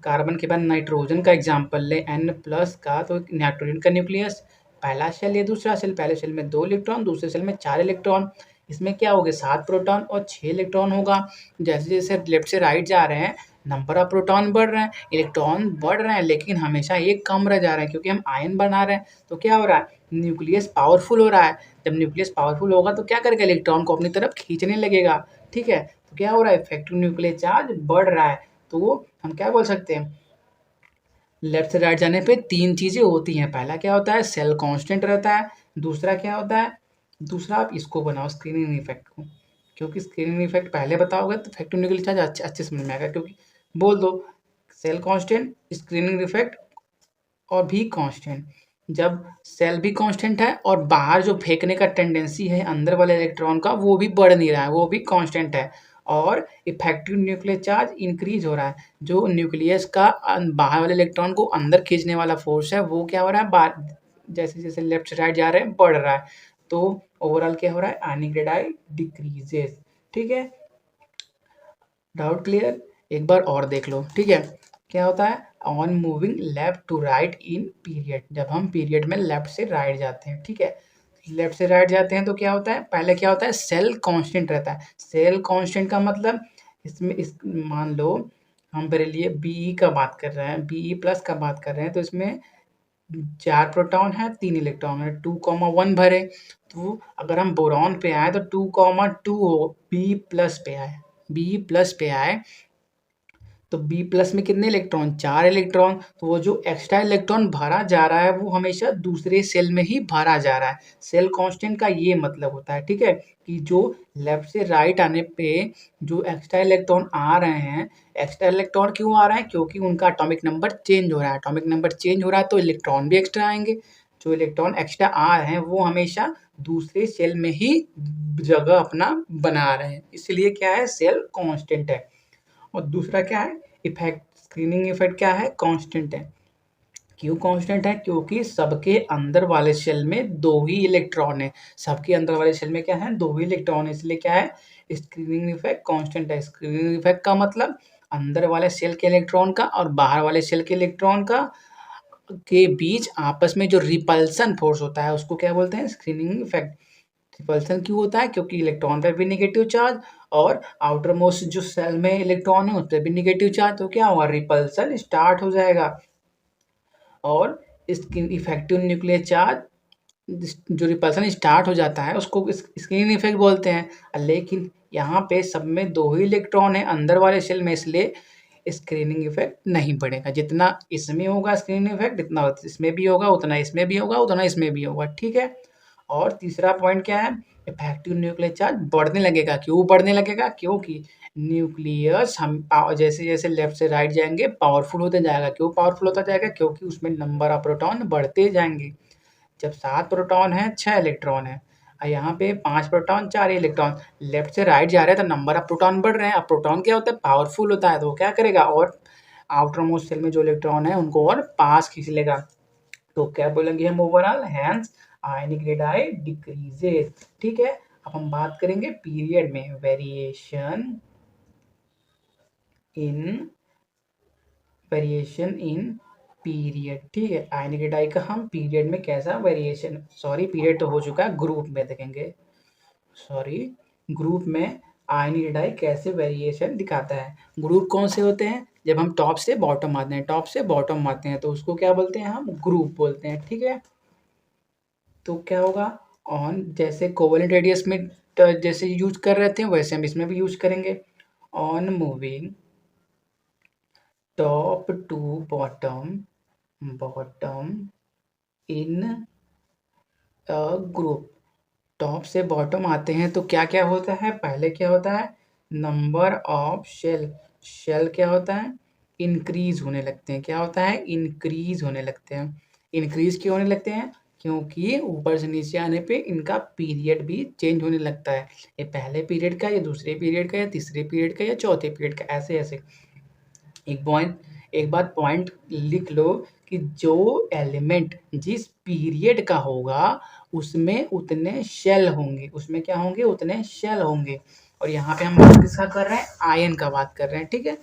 कार्बन के बाद नाइट्रोजन का एग्जाम्पल लें N+ का, तो नाइट्रोजन का न्यूक्लियस, पहला शेल या दूसरा शेल, पहले शेल में 2 इलेक्ट्रॉन, दूसरे शेल में 4 इलेक्ट्रॉन। इसमें क्या होगा, 7 प्रोटॉन और 6 इलेक्ट्रॉन होगा। जैसे जैसे लेफ्ट से राइट जा रहे हैं, नंबर ऑफ प्रोटॉन बढ़ रहे हैं, इलेक्ट्रॉन बढ़ रहे हैं, लेकिन हमेशा एक कम रह जा रहे हैं, क्योंकि हम आयन बना रहे हैं। तो क्या हो रहा है, न्यूक्लियस पावरफुल हो रहा है। जब न्यूक्लियस पावरफुल होगा तो क्या करेगा, इलेक्ट्रॉन को अपनी तरफ खींचने लगेगा, ठीक है। तो क्या हो रहा है, इफेक्टिव न्यूक्लियर चार्ज बढ़ रहा है। तो हम क्या बोल सकते हैं, लेफ्ट से राइट जाने पे 3 चीज़ें होती हैं। पहला क्या होता है, सेल कांस्टेंट रहता है। दूसरा क्या होता है, दूसरा आप इसको बनाओ स्क्रीनिंग इफेक्ट को, क्योंकि स्क्रीनिंग इफेक्ट पहले बताओगे तो इफेक्टिव न्यूक्लियर चार्ज अच्छे अच्छे समझ में आएगा। क्योंकि बोल दो, सेल कांस्टेंट, स्क्रीनिंग इफेक्ट और भी कांस्टेंट। जब सेल भी कांस्टेंट है और बाहर जो फेंकने का टेंडेंसी है अंदर वाले इलेक्ट्रॉन का, वो भी बढ़ नहीं रहा है, वो भी कांस्टेंट है। और इफेक्टिव न्यूक्लियर चार्ज इंक्रीज हो रहा है। जो न्यूक्लियस का बाहर वाले इलेक्ट्रॉन को अंदर खींचने वाला फोर्स है वो क्या हो रहा है, बाहर जैसे जैसे लेफ्ट से राइट जा रहे हैं बढ़ रहा है। तो ओवरऑल क्या हो रहा है, आयनिक रेडाई डिक्रीजेस। ठीक है, डाउट क्लियर? एक बार और देख लो। ठीक है, क्या होता है, on moving left to right in period, जब हम पीरियड में लेफ्ट से राइट जाते हैं। ठीक है, लेफ्ट से राइट जाते हैं तो क्या होता है, पहले क्या होता है, सेल कांस्टेंट रहता है। सेल कांस्टेंट का मतलब इसमें इस मान लो हम मेरे लिए बीई का बात कर रहे हैं, बीई प्लस का बात कर रहे हैं, तो इसमें 4 प्रोटॉन है, 3 इलेक्ट्रॉन है, 2,1 भरे। तो अगर हम बोरॉन पे आए तो 2,2 हो, बी प्लस पे आए, बी प्लस पे आए तो बी प्लस में कितने इलेक्ट्रॉन, 4 इलेक्ट्रॉन। तो वो जो एक्स्ट्रा इलेक्ट्रॉन भरा जा रहा है वो हमेशा दूसरे सेल में ही भरा जा रहा है। सेल कांस्टेंट का ये मतलब होता है। ठीक है, कि जो लेफ्ट से राइट आने पे जो एक्स्ट्रा इलेक्ट्रॉन आ रहे हैं, एक्स्ट्रा इलेक्ट्रॉन क्यों आ रहे हैं, क्योंकि उनका एटॉमिक नंबर चेंज हो रहा है। एटॉमिक नंबर चेंज हो रहा है तो इलेक्ट्रॉन भी एक्स्ट्रा आएंगे। जो इलेक्ट्रॉन एक्स्ट्रा आ रहे हैं वो हमेशा दूसरे सेल में ही जगह अपना बना रहे हैं, इसलिए क्या है, सेल कांस्टेंट है। और दूसरा क्या है, इफेक्ट, स्क्रीनिंग इफेक्ट क्या है, कांस्टेंट है। क्यों कांस्टेंट है, क्योंकि सबके अंदर वाले शेल में 2 ही इलेक्ट्रॉन है। सबके अंदर वाले शेल में क्या है, 2 ही इलेक्ट्रॉन है, इसलिए क्या है, स्क्रीनिंग इफेक्ट कांस्टेंट है। स्क्रीनिंग इफेक्ट का मतलब अंदर वाले सेल के इलेक्ट्रॉन का और बाहर वाले सेल के इलेक्ट्रॉन का के बीच आपस में जो रिपल्सन फोर्स होता है उसको क्या बोलते हैं, स्क्रीनिंग इफेक्ट। रिपल्सन क्यों होता है, क्योंकि इलेक्ट्रॉन पर भी नेगेटिव चार्ज और आउटर मोस्ट जो सेल में इलेक्ट्रॉन है उस पर भी नेगेटिव चार्ज, तो क्या होगा, रिपल्सन स्टार्ट हो जाएगा। और इसकी इफेक्टिव न्यूक्लियर चार्ज, जो रिपल्सन स्टार्ट हो जाता है उसको स्क्रीन इफेक्ट बोलते हैं। लेकिन यहाँ पे सब में 2 ही इलेक्ट्रॉन है अंदर वाले सेल में, इसलिए स्क्रीनिंग इफेक्ट नहीं पड़ेगा। जितना इसमें होगा स्क्रीनिंग इफेक्ट जितना इसमें भी होगा, उतना इसमें भी होगा, उतना इसमें भी होगा। ठीक है, और तीसरा पॉइंट क्या है, इफेक्टिव न्यूक्लियर चार्ज बढ़ने लगेगा। क्यों बढ़ने लगेगा, क्योंकि न्यूक्लियस हम जैसे जैसे लेफ्ट से राइट जाएंगे पावरफुल होते जाएगा। क्यों पावरफुल होता जाएगा, क्योंकि उसमें नंबर ऑफ प्रोटॉन बढ़ते जाएंगे। जब 7 प्रोटॉन है 6 इलेक्ट्रॉन है और यहाँ पे 5 प्रोटॉन 4 इलेक्ट्रॉन, लेफ्ट से राइट जा रहे हैं तो नंबर ऑफ प्रोटॉन बढ़ रहे हैं। अब प्रोटॉन क्या होता है, पावरफुल होता है, तो वो क्या करेगा, और आउटर मोस्ट सेल में जो इलेक्ट्रॉन है उनको और पास खींच लेगा। तो क्या बोलेंगे हम, ओवरऑल हैंस आयनिक रेडाई डिक्रीजेस। ठीक है, अब हम बात करेंगे पीरियड में वेरिएशन इन पीरियड। ठीक है, आयनिक रेडाई का हम पीरियड में कैसा वेरिएशन, सॉरी पीरियड तो हो चुका है, ग्रुप में देखेंगे। सॉरी, ग्रुप में आयनिक रेडाई कैसे वेरिएशन दिखाता है। ग्रुप कौन से होते हैं, जब हम टॉप से बॉटम आते हैं, टॉप से बॉटम आते हैं तो उसको क्या बोलते हैं, हम ग्रुप बोलते हैं। ठीक है, तो क्या होगा, ऑन जैसे कोवेलेंट रेडियस में जैसे यूज कर रहे थे वैसे हम इसमें भी यूज करेंगे। On moving top to bottom, bottom in a group, top से बॉटम आते हैं तो क्या क्या होता है, पहले क्या होता है, नंबर ऑफ शेल, शेल क्या होता है, इंक्रीज होने लगते हैं। क्या होता है, इंक्रीज होने लगते हैं। इंक्रीज क्यों होने लगते हैं, क्योंकि ऊपर से नीचे आने पे इनका पीरियड भी चेंज होने लगता है। ये पहले पीरियड का, या दूसरे पीरियड का, या तीसरे पीरियड का, या चौथे पीरियड का, ऐसे ऐसे। एक बात पॉइंट लिख लो कि जो एलिमेंट जिस पीरियड का होगा उसमें उतने शेल होंगे, उसमें क्या होंगे, उतने शेल होंगे। और यहाँ पे हम बात किसका कर रहे हैं, आयन का बात कर रहे हैं। ठीक है,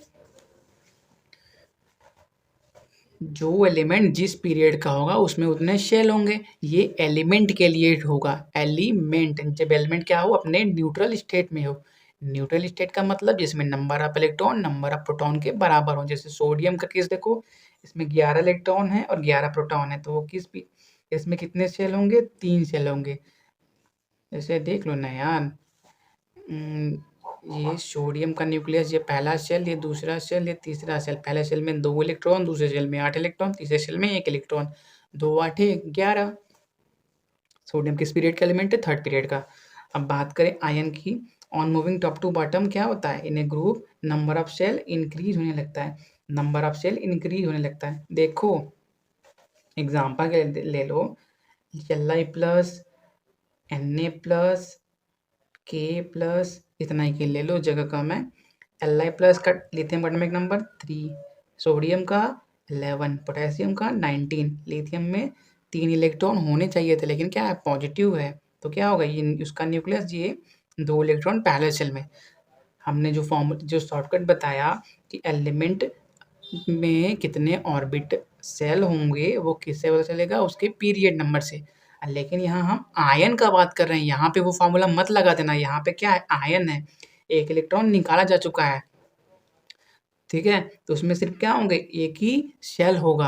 जो एलिमेंट जिस पीरियड का होगा उसमें उतने शेल होंगे। ये एलिमेंट के लिए होगा, एलिमेंट जब एलिमेंट क्या हो, अपने न्यूट्रल स्टेट में हो। न्यूट्रल स्टेट का मतलब जिसमें number of electron number of proton के बराबर हो। जैसे सोडियम का केस देखो, इसमें 11 इलेक्ट्रॉन है और 11 प्रोटॉन है, तो वो इसमें कितने शेल होंगे, 3 शेल होंगे। जैसे देख लो ना यार, ये सोडियम का न्यूक्लियस, ये पहला शेल, ये दूसरा शेल, ये तीसरा शेल। पहले शेल में 2 इलेक्ट्रॉन, दूसरे शेल में 8 इलेक्ट्रॉन, तीसरे शेल में 1 इलेक्ट्रॉन, 2 8 11। सोडियम किस पीरियड का एलिमेंट है, थर्ड पीरियड का। अब बात करें आयन की, on moving top to bottom क्या होता है, in a group number of shell increase होने लगता है। नंबर ऑफ शेल इंक्रीज होने लगता है। देखो एग्जाम्पल ले लो, Li plus, Na plus, K plus, इतना ही के ले लो, जगह कम है। Li+ का लिथियम एटॉमिक नंबर 3, सोडियम का 11, पोटेशियम का 19। लिथियम में 3 इलेक्ट्रॉन होने चाहिए थे, लेकिन क्या है, पॉजिटिव है, तो क्या होगा, ये उसका न्यूक्लियस, ये 2 इलेक्ट्रॉन पैरेलल शेल में। हमने जो शॉर्टकट बताया कि एलिमेंट में कितने ऑर्बिट सेल होंगे, वो किससे पता चलेगा, उसके पीरियड नंबर से। लेकिन यहाँ हम आयन का बात कर रहे हैं, यहाँ पे वो फॉर्मूला मत लगा देना, यहाँ पे क्या है, आयन है, एक इलेक्ट्रॉन निकाला जा चुका है, ठीक है, तो उसमें सिर्फ क्या होंगे, एक ही सेल होगा।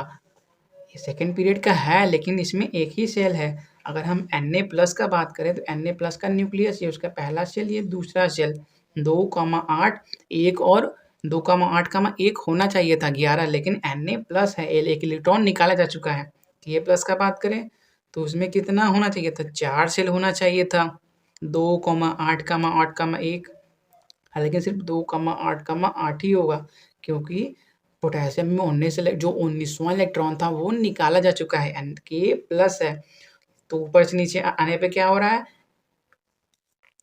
ये सेकंड पीरियड का है, लेकिन इसमें एक ही सेल है। अगर हम Na+ का बात करें तो Na+ का न्यूक्लियस, ये उसका पहला सेल, ये दूसरा सेल, 2,8, एक और 2,8,1 होना चाहिए था 11, लेकिन Na+ है, एक इलेक्ट्रॉन निकाला जा चुका है। A+ का बात करें तो उसमें कितना होना चाहिए था, 4 सेल होना चाहिए था, 2,8,8,1, लेकिन सिर्फ 2,8,8 ही होगा, क्योंकि पोटेशियम में 19 जो 19वां इलेक्ट्रॉन था वो निकाला जा चुका है, K+ है। तो ऊपर से नीचे आने पे क्या हो रहा है,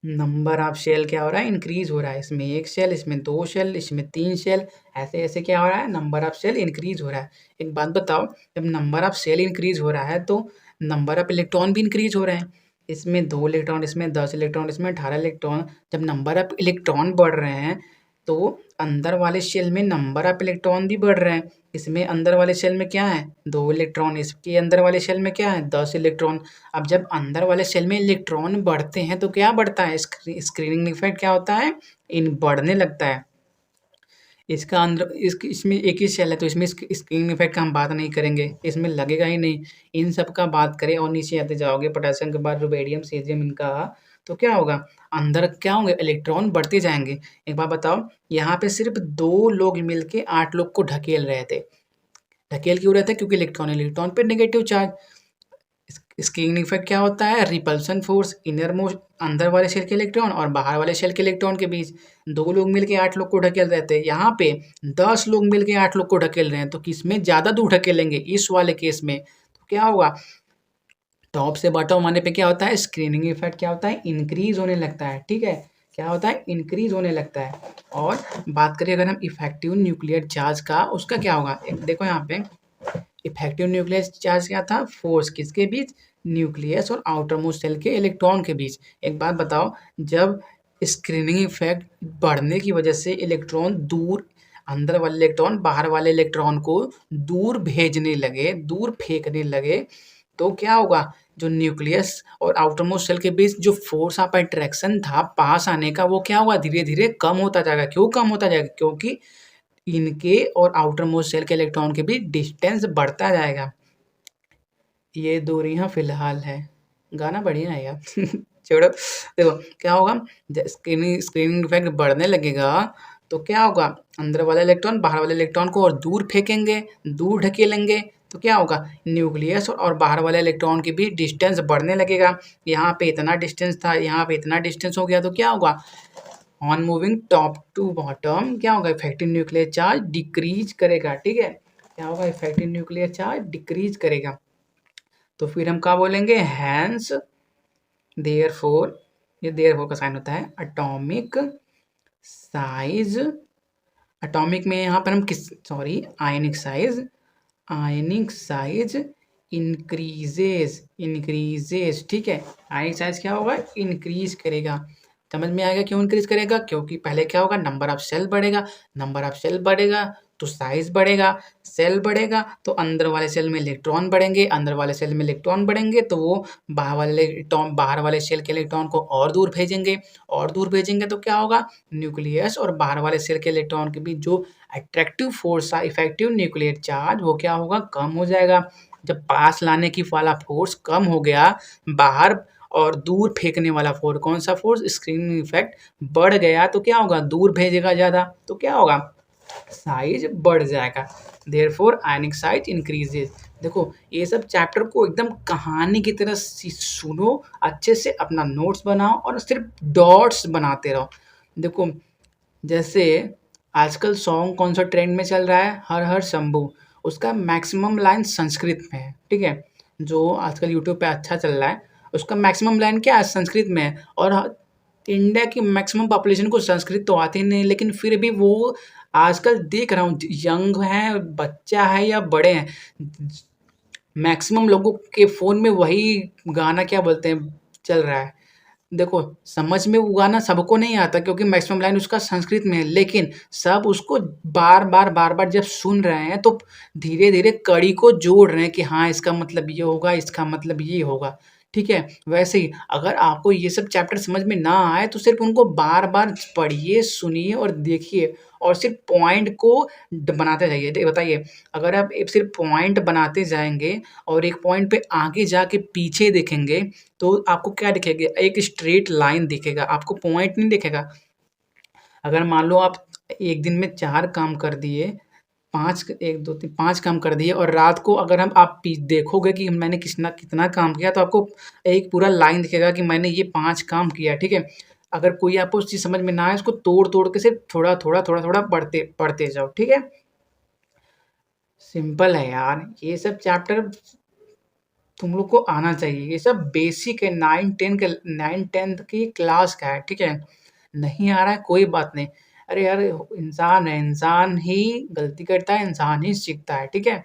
नंबर ऑफ शेल क्या हो रहा है, इंक्रीज हो रहा है। इसमें 1 शेल, इसमें 2 शेल, इसमें 3 शेल, ऐसे ऐसे क्या हो रहा है, नंबर ऑफ शेल इंक्रीज हो रहा है। एक बात बताओ, जब नंबर ऑफ शेल इंक्रीज हो रहा है तो नंबर ऑफ इलेक्ट्रॉन भी इंक्रीज हो रहे हैं। इसमें 2 इलेक्ट्रॉन, इसमें 10 इलेक्ट्रॉन, इसमें 18 इलेक्ट्रॉन, जब नंबर ऑफ इलेक्ट्रॉन बढ़ रहे हैं तो अंदर वाले शेल में नंबर ऑफ इलेक्ट्रॉन भी बढ़ रहे हैं। इसमें अंदर वाले शेल में क्या है, 2 इलेक्ट्रॉन, इसके अंदर वाले शेल में क्या है, 10 इलेक्ट्रॉन। अब जब अंदर वाले सेल में इलेक्ट्रॉन बढ़ते हैं तो क्या बढ़ता है, स्क्रीनिंग इफेक्ट क्या होता है, इन बढ़ने लगता है। इसका अंदर इसमें एक ही सेल है, तो इसमें स्क्रीनिंग इफेक्ट का हम बात नहीं करेंगे, इसमें लगेगा ही नहीं। इन सब का बात करें और नीचे आते जाओगे, पोटेशियम के बाद रुबेडियम, सीजियम, इनका तो क्या होगा, अंदर क्या होंगे, इलेक्ट्रॉन बढ़ते जाएंगे। एक बात बताओ, यहाँ पे सिर्फ 2 लोग मिलके 8 लोग को ढकेल रहे थे। ढकेल क्यों रहे थे, क्योंकि इलेक्ट्रॉन इलेक्ट्रॉन पे नेगेटिव चार्ज। स्क्रीनिंग इफेक्ट क्या होता है, रिपल्सन फोर्स, इनर मोस्ट, अंदर वाले शेल के इलेक्ट्रॉन और बाहर वाले शेल के इलेक्ट्रॉन के बीच। 2 लोग मिलके 8 लोग को ढकेल रहे थे, यहाँ पे 10 लोग मिलके 8 लोग को ढकेल रहे हैं, तो किसमें ज्यादा दूर ढकेलेंगे, इस वाले केस में। तो क्या होगा, टॉप से बॉटम आने पे क्या होता है, स्क्रीनिंग इफेक्ट क्या होता है, इंक्रीज होने लगता है, ठीक है, क्या होता है, इंक्रीज होने लगता है। और बात करें अगर हम इफेक्टिव न्यूक्लियर चार्ज का, उसका क्या होगा, देखो यहाँ पे इफेक्टिव न्यूक्लियर चार्ज क्या था, फोर्स किसके बीच, न्यूक्लियस और आउटर मोस्ट सेल के इलेक्ट्रॉन के बीच। एक बात बताओ, जब स्क्रीनिंग इफेक्ट बढ़ने की वजह से इलेक्ट्रॉन दूर, अंदर वाले इलेक्ट्रॉन बाहर वाले इलेक्ट्रॉन को दूर भेजने लगे, दूर फेंकने लगे, तो क्या होगा, जो न्यूक्लियस और आउटर मोस्ट सेल के बीच जो फोर्स ऑफ अट्रैक्शन था पास आने का, वो क्या होगा, धीरे धीरे कम होता जाएगा। क्यों कम होता जाएगा, क्योंकि इनके और आउटर मोस्ट सेल के इलेक्ट्रॉन के बीच डिस्टेंस बढ़ता जाएगा। ये दूरियां फिलहाल है, गाना बढ़िया है यार छोड़ो। देखो क्या होगा, स्क्रीनिंग इफेक्ट बढ़ने लगेगा तो क्या होगा, अंदर वाला इलेक्ट्रॉन बाहर वाले इलेक्ट्रॉन को और दूर फेंकेंगे, दूर ढकेलेंगे, तो क्या होगा, न्यूक्लियस और बाहर वाले इलेक्ट्रॉन के बीच डिस्टेंस बढ़ने लगेगा। यहाँ पे इतना डिस्टेंस था, यहाँ पे इतना डिस्टेंस हो गया, तो क्या होगा, on moving top to bottom क्या होगा, इफेक्टिव न्यूक्लियर चार्ज डिक्रीज करेगा, ठीक है, क्या होगा, इफेक्टिव न्यूक्लियर चार्ज डिक्रीज करेगा। तो फिर हम क्या बोलेंगे, हैंस देयरफॉर, ये देयरफॉर का साइन होता है, एटॉमिक साइज, एटॉमिक में यहाँ पर हम आयनिक साइज इंक्रीजेस, ठीक है, आयनिक साइज क्या होगा, इंक्रीज करेगा। समझ में आएगा क्यों इंक्रीज करेगा, क्योंकि पहले क्या होगा, नंबर ऑफ सेल बढ़ेगा, नंबर ऑफ सेल बढ़ेगा तो साइज बढ़ेगा, सेल बढ़ेगा तो अंदर वाले सेल में इलेक्ट्रॉन बढ़ेंगे, अंदर वाले सेल में इलेक्ट्रॉन बढ़ेंगे तो वो बाहर वाले सेल के इलेक्ट्रॉन को और दूर भेजेंगे, और दूर भेजेंगे तो क्या होगा, न्यूक्लियस और बाहर वाले सेल के इलेक्ट्रॉन के बीच जो अट्रैक्टिव फोर्स था, इफेक्टिव न्यूक्लियर चार्ज, वो क्या होगा, कम हो जाएगा। जब पास लाने की वाला फोर्स कम हो गया, बाहर और दूर फेंकने वाला फोर्स, कौन सा फोर्स, स्क्रीनिंग इफेक्ट बढ़ गया, तो क्या होगा, दूर भेजेगा ज्यादा, तो क्या होगा, साइज बढ़ जाएगा। देयरफॉर आयनिक साइज इंक्रीजेस। देखो ये सब चैप्टर को एकदम कहानी की तरह सुनो, अच्छे से अपना नोट्स बनाओ और सिर्फ डॉट्स बनाते रहो। देखो जैसे आजकल सॉन्ग कौन सा ट्रेंड में चल रहा है, हर हर शंभू, उसका मैक्सिमम लाइन संस्कृत में है, ठीक है, जो आजकल यूट्यूब पे अच्छा चल रहा है, उसका मैक्सिमम लाइन क्या है, संस्कृत में है। और इंडिया की मैक्सिमम पॉपुलेशन को संस्कृत तो आती नहीं, लेकिन फिर भी वो आजकल देख रहा हूँ यंग है, बच्चा है या बड़े हैं, मैक्सिमम लोगों के फ़ोन में वही गाना क्या बोलते हैं चल रहा है। देखो, समझ में वो गाना सबको नहीं आता क्योंकि मैक्सिमम लाइन उसका संस्कृत में है, लेकिन सब उसको बार-बार जब सुन रहे हैं तो धीरे-धीरे कड़ी को जोड़ रहे हैं कि हाँ, इसका मतलब ये होगा, इसका मतलब ये होगा, ठीक है? वैसे ही अगर आपको ये सब चैप्टर समझ में ना आए तो सिर्फ़ उनको बार-बार पढ़िए, सुनिए और देखिए और सिर्फ़ पॉइंट को बनाते जाइए। बताइए, अगर आप सिर्फ़ पॉइंट बनाते जाएँगे और एक पॉइंट पे आगे जाके पीछे देखेंगे तो आपको क्या दिखेगा? एक स्ट्रेट लाइन दिखेगा, आपको पॉइंट नहीं दिखेगा। अगर मान लो आप एक दिन में 4 काम कर दिए, 5 1, 2, 3 5 काम कर दिए और रात को अगर हम आप पी देखोगे कि मैंने कितना कितना काम किया तो आपको एक पूरा लाइन दिखेगा कि मैंने ये 5 काम किया, ठीक है? अगर कोई आपको चीज़ समझ में ना आए उसको तोड़-तोड़ के सिर्फ़ थोड़ा-थोड़ा, थोड़ा-थोड़ा पढ़ते पढ़ते जाओ, ठीक है? सिंपल है यार, ये सब चैप्टर तुम लोग को आना चाहिए। ये सब बेसिक है 9-10 की क्लास का है, ठीक है? नहीं आ रहा है कोई बात नहीं। अरे यार इंसान है, इंसान ही गलती करता है, इंसान ही सीखता है, ठीक है?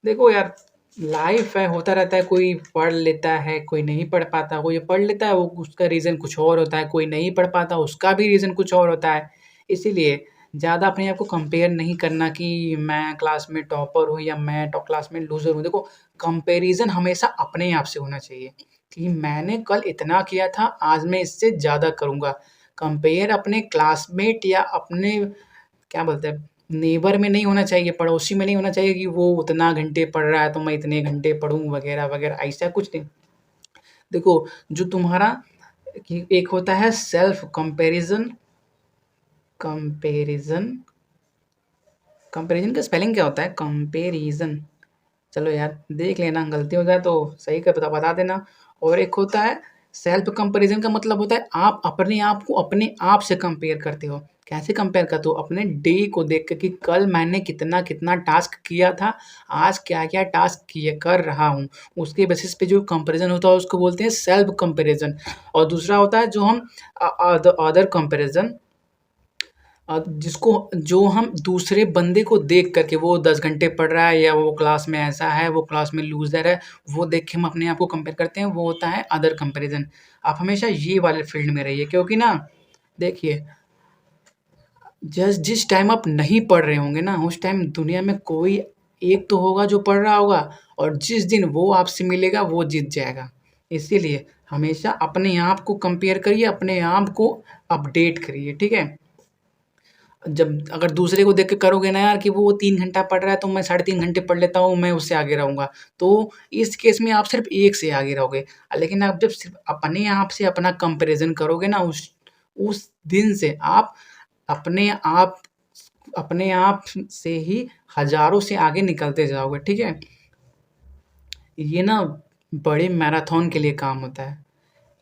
देखो यार लाइफ़ है, होता रहता है, कोई पढ़ लेता है, कोई नहीं पढ़ पाता, कोई पढ़ लेता है वो उसका रीज़न कुछ और होता है, कोई नहीं पढ़ पाता उसका भी रीज़न कुछ और होता है। इसीलिए ज़्यादा अपने आप को कंपेयर नहीं करना कि मैं क्लास में टॉपर हूँ या मैं क्लास में लूज़र हूँ। देखो कंपैरिज़न हमेशा अपने आप से होना चाहिए कि मैंने कल इतना किया था, आज मैं इससे ज़्यादा करूँगा। कंपेयर अपने क्लासमेट या अपने क्या बोलते हैं नेबर में नहीं होना चाहिए, पड़ोसी में नहीं होना चाहिए कि वो उतना घंटे पढ़ रहा है तो मैं इतने घंटे पढ़ूँ वगैरह-वगैरह ऐसा कुछ नहीं। देखो जो तुम्हारा कि एक होता है सेल्फ कंपैरिज़न कंपैरिज़न कंपैरिज़न का स्पेलिंग क्या होता है? कंपैरिज़न चलो यार देख लेना, गलती हो जाए तो सही कर बता देना। और एक होता है सेल्फ कंपैरिज़न का मतलब होता है आप अपने आप को अपने आप से कंपेयर करते हो। कैसे कंपेयर करते हो? अपने डे को देख के कि कल मैंने कितना-कितना टास्क किया था, आज क्या-क्या टास्क किए कर रहा हूँ। उसके बेसिस पे जो कंपैरिज़न होता है उसको बोलते हैं सेल्फ कंपैरिज़न। और दूसरा होता है जो हम अदर कंपैरिज़न जिसको जो हम दूसरे बंदे को देख कर के वो 10 घंटे पढ़ रहा है या वो क्लास में ऐसा है, वो क्लास में लूज़र है, वो देख के हम अपने आप को कंपेयर करते हैं, वो होता है अदर कंपैरिज़न। आप हमेशा ये वाले फ़ील्ड में रहिए क्योंकि ना देखिए, जिस टाइम आप नहीं पढ़ रहे होंगे ना, उस टाइम दुनिया में कोई एक तो होगा जो पढ़ रहा होगा और जिस दिन वो आपसे मिलेगा, वो जीत जाएगा। इसीलिए हमेशा अपने आप को कंपेयर करिए, अपने आप को अपडेट करिए, ठीक है? जब अगर दूसरे को देख के करोगे ना यार कि वो 3 घंटा पढ़ रहा है तो मैं साढ़े 3 घंटे पढ़ लेता हूँ, मैं उससे आगे रहूँगा। तो इस केस में आप सिर्फ़ 1 से आगे रहोगे। लेकिन आप जब सिर्फ़ अपने आप से अपना कंपैरिज़न करोगे ना उस दिन से आप अपने आप अपने आप से ही हज़ारों से आगे निकलते जाओगे, ठीक है? ये ना बड़े मैराथन के लिए काम होता है।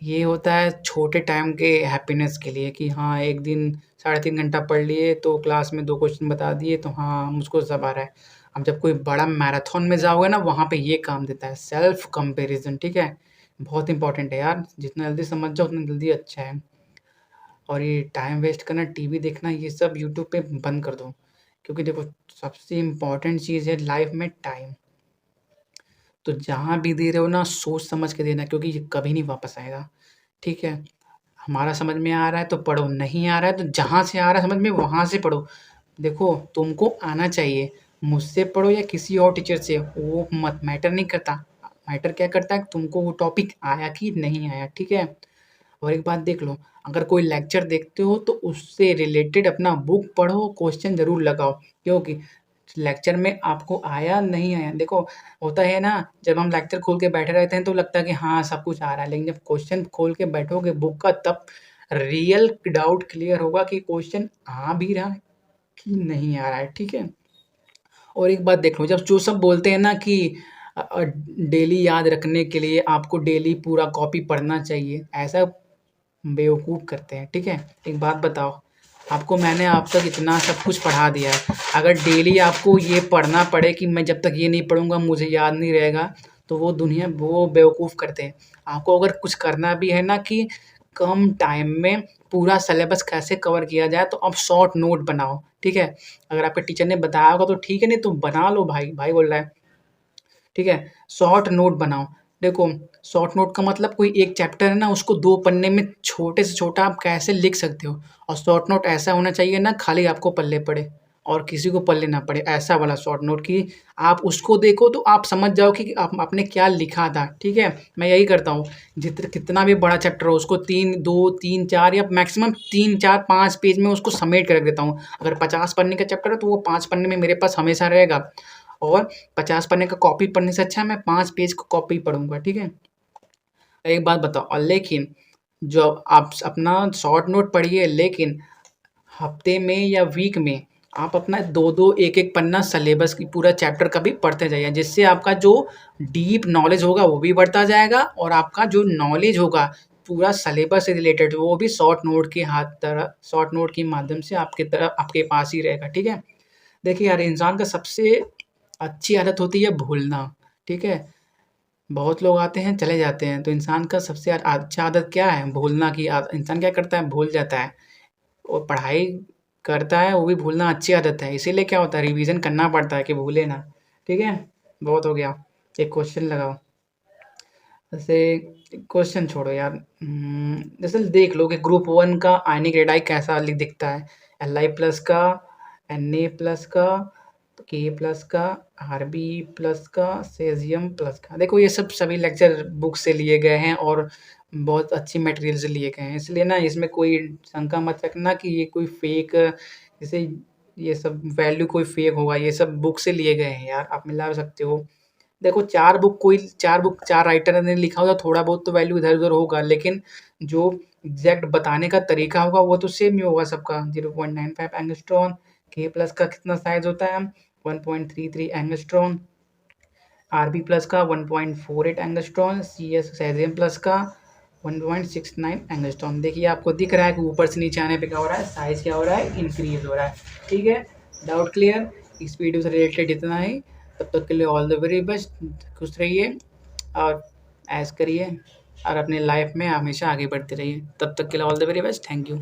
ये होता है छोटे टाइम के हैप्पीनेस के लिए कि हाँ, एक दिन साढ़े 3 घंटा पढ़ लिए तो क्लास में 2 क्वेश्चन बता दिए तो हाँ, मुझको सब आ रहा है। अब जब कोई बड़ा मैराथन में जाओगे ना वहाँ पे ये काम देता है सेल्फ कंपैरिज़न ठीक है? बहुत इम्पोर्टेंट है यार, जितना जल्दी समझ जाओ उतना जल्दी अच्छा है। और ये टाइम वेस्ट करना, टीवी देखना ये सब यूट्यूब पे बंद कर दो। क्योंकि देखो सबसे इम्पोर्टेंट चीज़ है लाइफ़ में टाइम। तो जहाँ भी दे रहे हो ना सोच समझ के देना क्योंकि ये कभी नहीं वापस आएगा, ठीक है? हमारा समझ में आ रहा है तो पढ़ो, नहीं आ रहा है तो जहाँ से आ रहा है समझ में वहाँ से पढ़ो। देखो तुमको आना चाहिए, मुझसे पढ़ो या किसी और टीचर से, वो मत मैटर नहीं करता। मैटर क्या करता है तुमको वो टॉपिक आया कि नहीं आया, ठीक है? और एक बात देख लो, अगर कोई लेक्चर देखते हो तो उससे रिलेटेड अपना बुक पढ़ो, क्वेश्चन ज़रूर लगाओ क्योंकि लेक्चर में आपको आया, नहीं आया देखो होता है ना जब हम लेक्चर खोल के बैठे रहते हैं तो लगता है कि हाँ, सब कुछ आ रहा है, लेकिन जब क्वेश्चन खोल के बैठोगे बुक का तब रियल डाउट क्लियर होगा कि क्वेश्चन आ भी रहा है कि नहीं आ रहा है, ठीक है? और एक बात देख लो जब जो सब बोलते हैं ना कि डेली याद रखने के लिए आपको डेली पूरा कॉपी पढ़ना चाहिए, ऐसा बेवकूफ़ करते हैं, ठीक है? एक बात बताओ, आपको मैंने अब तक इतना सब कुछ पढ़ा दिया है, अगर डेली आपको ये पढ़ना पड़े कि मैं जब तक ये नहीं पढ़ूँगा मुझे याद नहीं रहेगा, तो वो बेवकूफ़ करते हैं। आपको अगर कुछ करना भी है ना कि कम टाइम में पूरा सिलेबस कैसे कवर किया जाए, तो आप शॉर्ट नोट बनाओ, ठीक है? अगर आपके टीचर ने बताया होगा तो ठीक है, नहीं तो बना लो भाई, भाई बोल रहा है, ठीक है? शॉर्ट नोट बनाओ। देखो, शॉर्ट नोट का मतलब कोई एक चैप्टर है ना, उसको 2 पन्ने में छोटे से छोटा आप कैसे लिख सकते हो, और शॉर्ट नोट ऐसा होना चाहिए ना खाली आपको पल्ले पड़े और किसी को पल्ले ना पड़े, ऐसा वाला शॉर्ट नोट कि आप उसको देखो तो आप समझ जाओ कि आप आपने क्या लिखा था, ठीक है? मैं यही करता हूँ, कितना भी बड़ा चैप्टर हो उसको 3, 2, 3, 4 या मैक्सिमम 3, 4, 5 पेज में उसको समेट के रख देता हूँ। अगर 50 पन्ने का चैप्टर है तो वो 5 पन्ने में मेरे पास हमेशा रहेगा, और 50 पन्ने का कॉपी पढ़ने से अच्छा है मैं 5 पेज का कॉपी पढ़ूँगा, ठीक है? एक बात बताओ, और लेकिन जो आप अपना शॉर्ट नोट पढ़िए, लेकिन हफ्ते में या वीक में आप अपना 2-2 1-1 पन्ना सिलेबस की पूरा चैप्टर का भी पढ़ते जाइए, जिससे आपका जो डीप नॉलेज होगा वो भी बढ़ता जाएगा, और आपका जो नॉलेज होगा पूरा सिलेबस से रिलेटेड वो भी शॉर्ट नोट के माध्यम से आपके पास ही रहेगा, ठीक है? देखिए यार, इंसान का सबसे अच्छी आदत होती है भूलना, ठीक है? बहुत लोग आते हैं, चले जाते हैं, तो इंसान का सबसे अच्छा आदत क्या है? भूलना की इंसान क्या करता है? भूल जाता है, और पढ़ाई करता है, वो भी भूलना अच्छी आदत है, इसीलिए क्या होता है रिवीजन करना पड़ता है कि भूले ना, ठीक है? बहुत हो गया, एक क्वेश्चन लगाओ। जैसे क्वेश्चन छोड़ो यार, जैसे देख लो कि ग्रुप वन का आयनिक रेडाई कैसा दिखता है, Li+ का, Na+ का, K+ का, Rb+ का, Cesium+ का। देखो ये सब सभी लेक्चर बुक से लिए गए हैं और बहुत अच्छी मटेरियल से लिए गए हैं, इसलिए ना इसमें कोई शंका मत रखना कि ये कोई फेक, जैसे ये सब वैल्यू कोई फेक होगा, ये सब बुक से लिए गए हैं यार, आप मिला सकते हो। देखो 4 राइटर ने लिखा होगा, थोड़ा बहुत तो वैल्यू इधर-उधर होगा, लेकिन जो एग्ज़ैक्ट बताने का तरीका होगा वो तो सेम ही होगा सबका। 0.95 एंगस्ट्रॉन, K+ का कितना साइज़ होता है? 1.33 एंगस्ट्रॉन, Rb+ का 1.48 एंगस्ट्रॉन, Cesium+ का 1.69 एंगस्ट्रॉन। देखिए आपको दिख रहा है कि ऊपर से नीचे आने पे क्या हो रहा है, साइज़ क्या हो रहा है, इंक्रीज़ हो रहा है। ठीक है? Doubt clear? इस वीडियो से रिलेटेड इतना ही। तब तक के लिए ऑल द वेरी बेस्ट। खुश रहिए और ऐश करिए और अपनी लाइफ में हमेशा आगे बढ़ते रहिए। तब तक के लिए all the very best. Thank you.